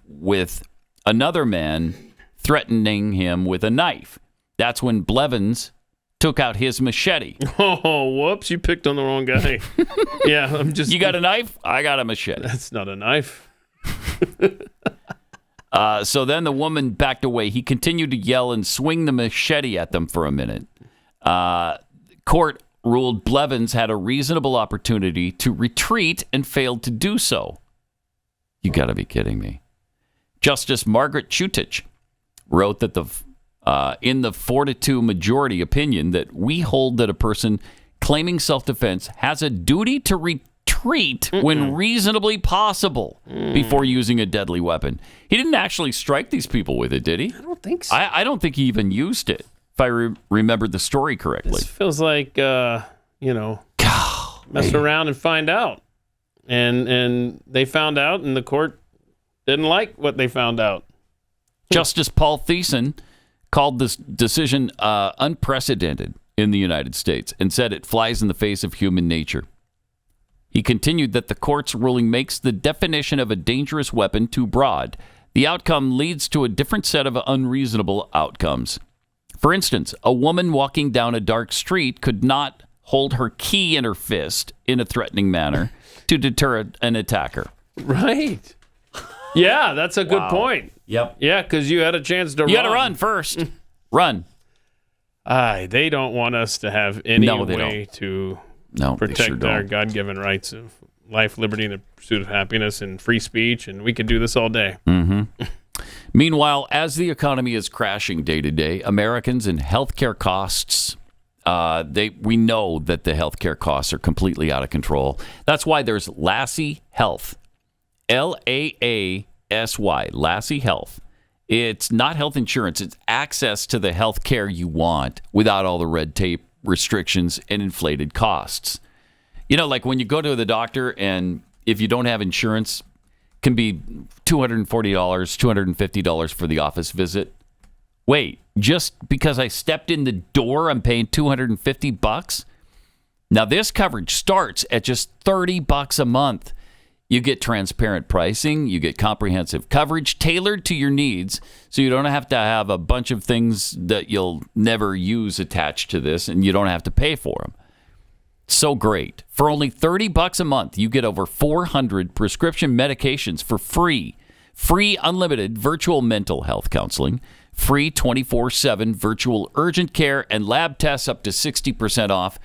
with another man threatening him with a knife. That's when Blevins took out his machete. Oh, whoops, you picked on the wrong guy. Yeah, You got a knife? I got a machete. That's not a knife. So then the woman backed away. He continued to yell and swing the machete at them for a minute. Court ruled Blevins had a reasonable opportunity to retreat and failed to do so. You got to be kidding me. Justice Margaret Chutich wrote that in the 4-2 majority opinion that we hold that a person claiming self-defense has a duty to retreat when reasonably possible before using a deadly weapon. He didn't actually strike these people with it, did he? I don't think so. I don't think he even used it, if I remembered the story correctly. This feels like, mess around and find out. And they found out, and the court didn't like what they found out. Justice Paul Thiessen called this decision unprecedented in the United States and said it flies in the face of human nature. He continued that the court's ruling makes the definition of a dangerous weapon too broad. The outcome leads to a different set of unreasonable outcomes. For instance, a woman walking down a dark street could not hold her key in her fist in a threatening manner to deter an attacker. Right. Yeah, that's a good point. Yep. Yeah, because you had a chance to run. You got to run first. Run. They don't want us to have any way to protect our God-given rights of life, liberty, and the pursuit of happiness and free speech, and we could do this all day. Mm-hmm. Meanwhile, as the economy is crashing day to day, Americans and healthcare costs, we know that the healthcare costs are completely out of control. That's why there's Lassie Health, Laasy, Lassie Health. It's not health insurance. It's access to the health care you want without all the red tape, restrictions, and inflated costs. You know, like when you go to the doctor and if you don't have insurance, it can be $240, $250 for the office visit. Wait, just because I stepped in the door, I'm paying $250? Now, this coverage starts at just $30 a month. You get transparent pricing. You get comprehensive coverage tailored to your needs, so you don't have to have a bunch of things that you'll never use attached to this, and you don't have to pay for them. So great. For only $30 a month, you get over 400 prescription medications for free. Free unlimited virtual mental health counseling, free 24/7 virtual urgent care and lab tests up to 60% off,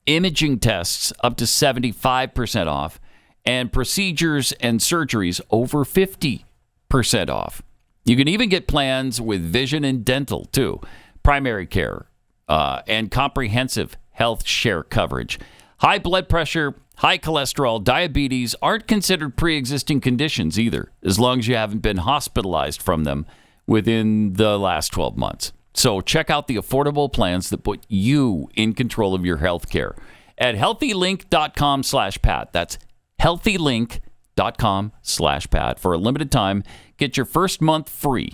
imaging tests up to 75% off, and procedures and surgeries over 50% off. You can even get plans with vision and dental, too, primary care, and comprehensive health share coverage. High blood pressure, high cholesterol, diabetes aren't considered pre-existing conditions either, as long as you haven't been hospitalized from them within the last 12 months. So check out the affordable plans that put you in control of your health care at healthylink.com/Pat. That's healthylink.com/Pat. For a limited time, get your first month free.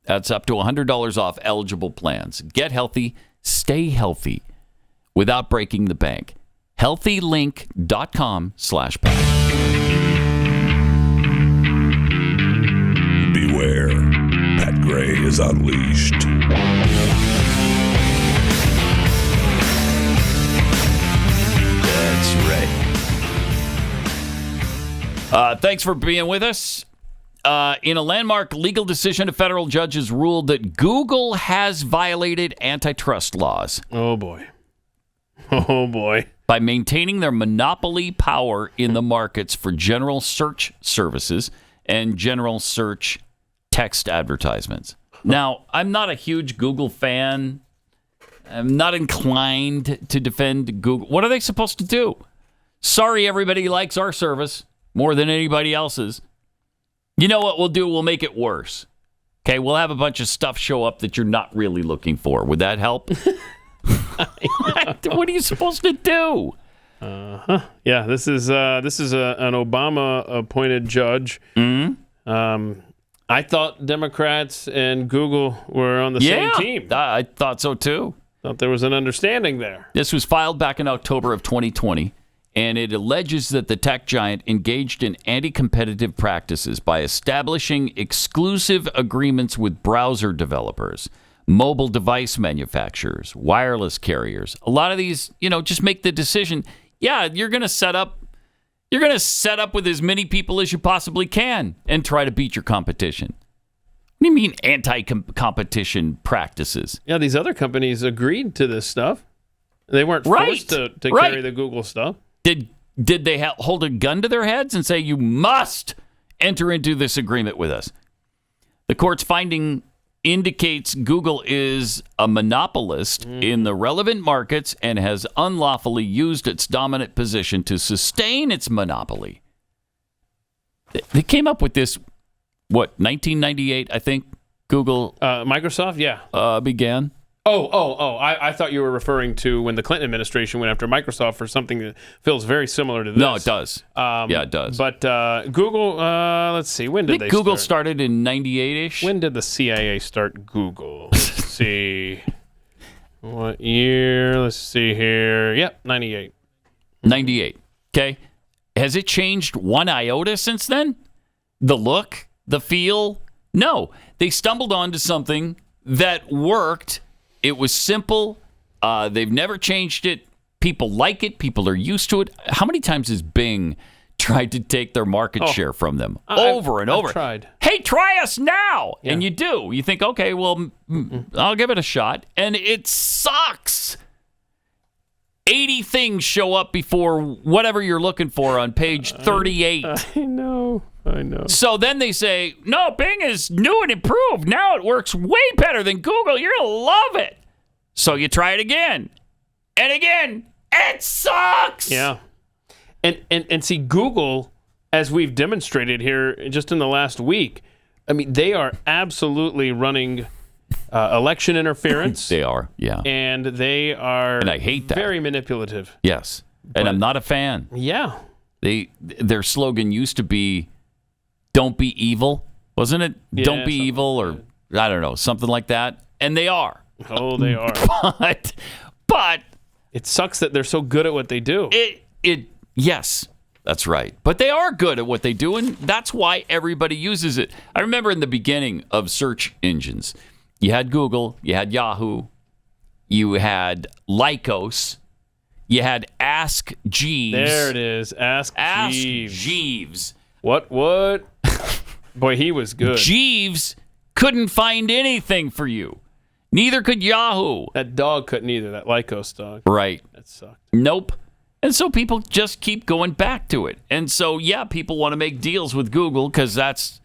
That's up to $100 off eligible plans. Get healthy, stay healthy without breaking the bank. healthylink.com/Pat. Beware, Pat Gray is unleashed. That's right. Thanks for being with us. In a landmark legal decision, a federal judge has ruled that Google has violated antitrust laws. Oh, boy. Oh, boy. By maintaining their monopoly power in the markets for general search services and general search text advertisements. Now, I'm not a huge Google fan. I'm not inclined to defend Google. What are they supposed to do? Sorry, everybody likes our service more than anybody else's. You know what we'll do? We'll make it worse. Okay, we'll have a bunch of stuff show up that you're not really looking for. Would that help? What are you supposed to do? Yeah, this is an Obama-appointed judge. Mm-hmm. I thought Democrats and Google were on the same team. I thought so too. Thought there was an understanding there. This was filed back in October of 2020, and it alleges that the tech giant engaged in anti-competitive practices by establishing exclusive agreements with browser developers, mobile device manufacturers, wireless carriers. A lot of these, just make the decision. Yeah, you're going to set up with as many people as you possibly can and try to beat your competition. What do you mean anti-competition practices? Yeah, these other companies agreed to this stuff. They weren't forced to carry the Google stuff. Did they hold a gun to their heads and say, you must enter into this agreement with us? The court's finding indicates Google is a monopolist in the relevant markets and has unlawfully used its dominant position to sustain its monopoly. They came up with this, 1998, I think, Google... Microsoft, yeah. Began. I thought you were referring to when the Clinton administration went after Microsoft for something that feels very similar to this. No, it does. It does. But Google, let's see, when did they Google start? Started in 98-ish. When did the CIA start Google? Let's see. What year? Let's see here. Yep, 98. 98. Okay. Has it changed one iota since then? The look? The feel? No. They stumbled onto something that worked. It was simple. They've never changed it. People like it. People are used to it. How many times has Bing tried to take their market share from them? Over and over. I've tried. Hey, try us now. Yeah. And you do. You think, okay, well, I'll give it a shot. And it sucks. 80 things show up before whatever you're looking for on page 38. I know. So then they say, no, Bing is new and improved. Now it works way better than Google. You're going to love it. So you try it again. And again. It sucks. Yeah. And see, Google as we've demonstrated here just in the last week, I mean, they are absolutely running election interference. They are, yeah. And they are and I hate that. Very manipulative. Yes. And I'm not a fan. Yeah. Their slogan used to be, "Don't be evil," wasn't it? Yeah, Don't be evil, or I don't know, something like that. And they are. Oh, they are. But it sucks that they're so good at what they do. Yes, that's right. But they are good at what they do, and that's why everybody uses it. I remember in the beginning of search engines, you had Google, you had Yahoo, you had Lycos, you had Ask Jeeves. There it is. Ask Jeeves. What? Boy, he was good. Jeeves couldn't find anything for you. Neither could Yahoo. That dog couldn't either, that Lycos dog. Right. That sucked. Nope. And so people just keep going back to it. And so, yeah, people want to make deals with Google because that's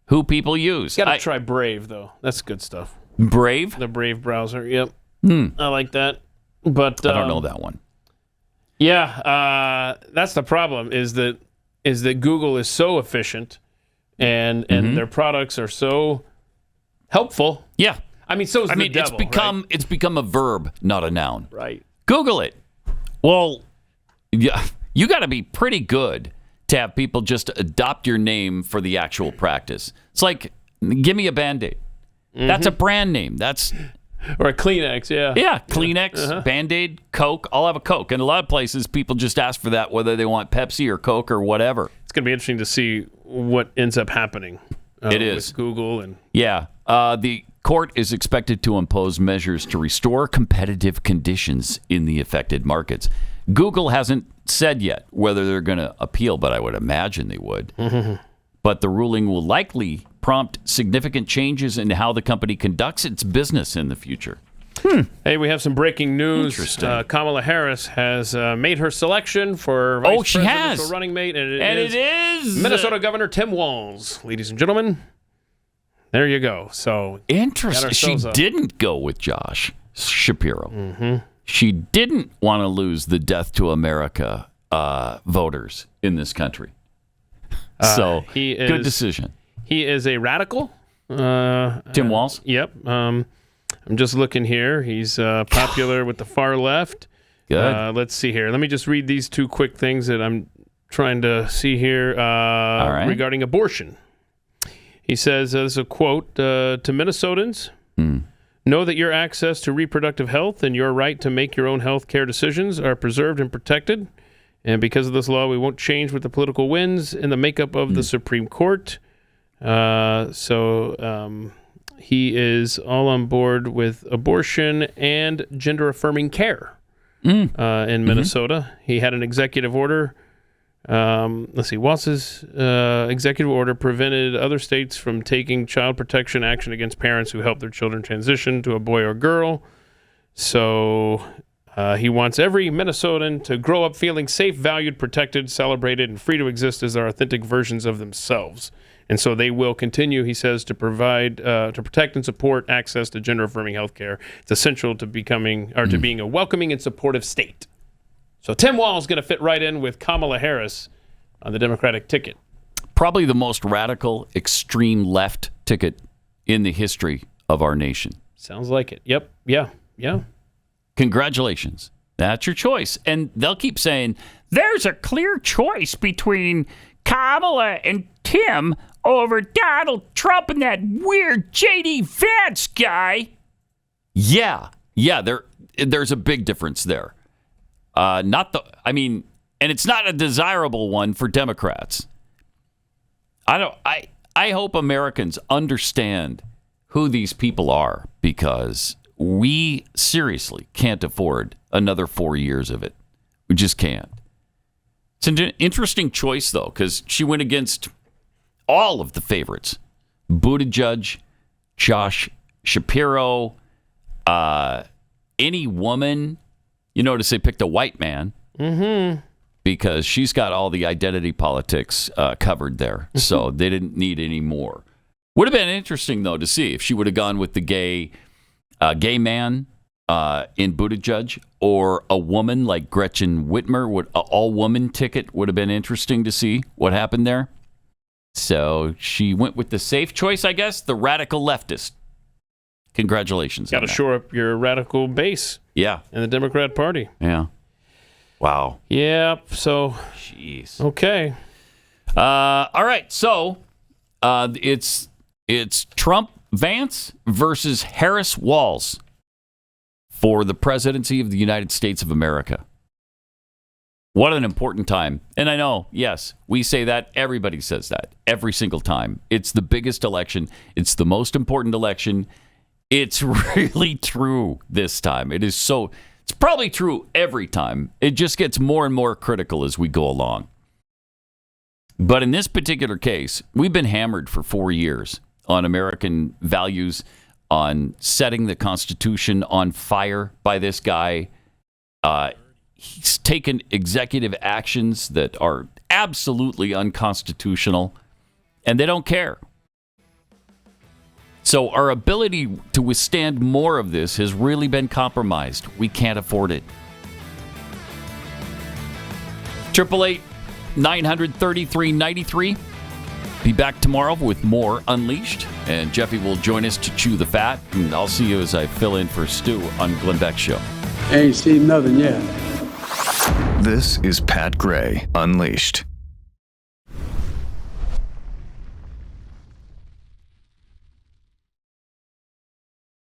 who people use. Got to try Brave, though. That's good stuff. Brave? The Brave browser, yep. I like that. But I don't know that one. Yeah, that's the problem, is that Google is so efficient and their products are so helpful. Yeah. I mean, so is the devil, it's become a verb, not a noun. Right. Google it. Well, yeah, you got to be pretty good to have people just adopt your name for the actual practice. It's like, give me a Band-Aid. That's a brand name. Or a Kleenex, yeah. Yeah, Kleenex, Band-Aid, Coke. I'll have a Coke. And a lot of places, people just ask for that, whether they want Pepsi or Coke or whatever. It's going to be interesting to see what ends up happening. It is. With Google. And yeah. The court is expected to impose measures to restore competitive conditions in the affected markets. Google hasn't said yet whether they're going to appeal, but I would imagine they would. But the ruling will likely prompt significant changes in how the company conducts its business in the future. Hey, we have some breaking news. Interesting. Kamala Harris has made her selection for vice presidential running mate, and it is Minnesota Governor Tim Walz, ladies and gentlemen. There you go. So interesting. She didn't go with Josh Shapiro. She didn't want to lose the Death to America voters in this country. So good decision. He is a radical. Tim Walz? Yep. I'm just looking here. He's popular with the far left. Good. Let's see here. Let me just read these two quick things that I'm trying to see here regarding abortion. He says, this is a quote, to Minnesotans, know that your access to reproductive health and your right to make your own health care decisions are preserved and protected. And because of this law, we won't change with the political winds in the makeup of the Supreme Court. So he is all on board with abortion and gender-affirming care in Minnesota. He had an executive order. Let's see. Walz's executive order prevented other states from taking child protection action against parents who help their children transition to a boy or girl. So he wants every Minnesotan to grow up feeling safe, valued, protected, celebrated, and free to exist as their authentic versions of themselves. And so they will continue, he says, to provide, to protect and support access to gender-affirming health care. It's essential to to being a welcoming and supportive state. So Tim Walz is going to fit right in with Kamala Harris on the Democratic ticket. Probably the most radical, extreme left ticket in the history of our nation. Sounds like it. Yep. Yeah. Congratulations. That's your choice. And they'll keep saying, there's a clear choice between Kamala and Tim over Donald Trump and that weird J.D. Vance guy. Yeah, there's a big difference there. And it's not a desirable one for Democrats. I hope Americans understand who these people are, because we seriously can't afford another 4 years of it. We just can't. It's an interesting choice, though, because she went against all of the favorites. Buttigieg, Josh Shapiro, any woman. You notice they picked a white man because she's got all the identity politics covered there. So they didn't need any more. Would have been interesting, though, to see if she would have gone with the gay man in Buttigieg, or a woman like Gretchen Whitmer. An all-woman ticket would have been interesting to see what happened there. So she went with the safe choice, I guess, the radical leftist. Congratulations. Got to shore up your radical base. Yeah. In the Democrat Party. Yeah. Wow. Yep. So. Jeez. Okay. All right. So it's Trump Vance versus Harris Walz for the presidency of the United States of America. What an important time. And I know, yes, we say that. Everybody says that every single time. It's the biggest election. It's the most important election. It's really true this time. It's probably true every time. It just gets more and more critical as we go along. But in this particular case, we've been hammered for 4 years on American values, on setting the Constitution on fire by this guy. He's taken executive actions that are absolutely unconstitutional, and they don't care. So our ability to withstand more of this has really been compromised. We can't afford it. 888-933-93. Be back tomorrow with more Unleashed, and Jeffy will join us to chew the fat, and I'll see you as I fill in for Stu on Glenn Beck's show. Ain't seen nothing yet. This is Pat Gray Unleashed.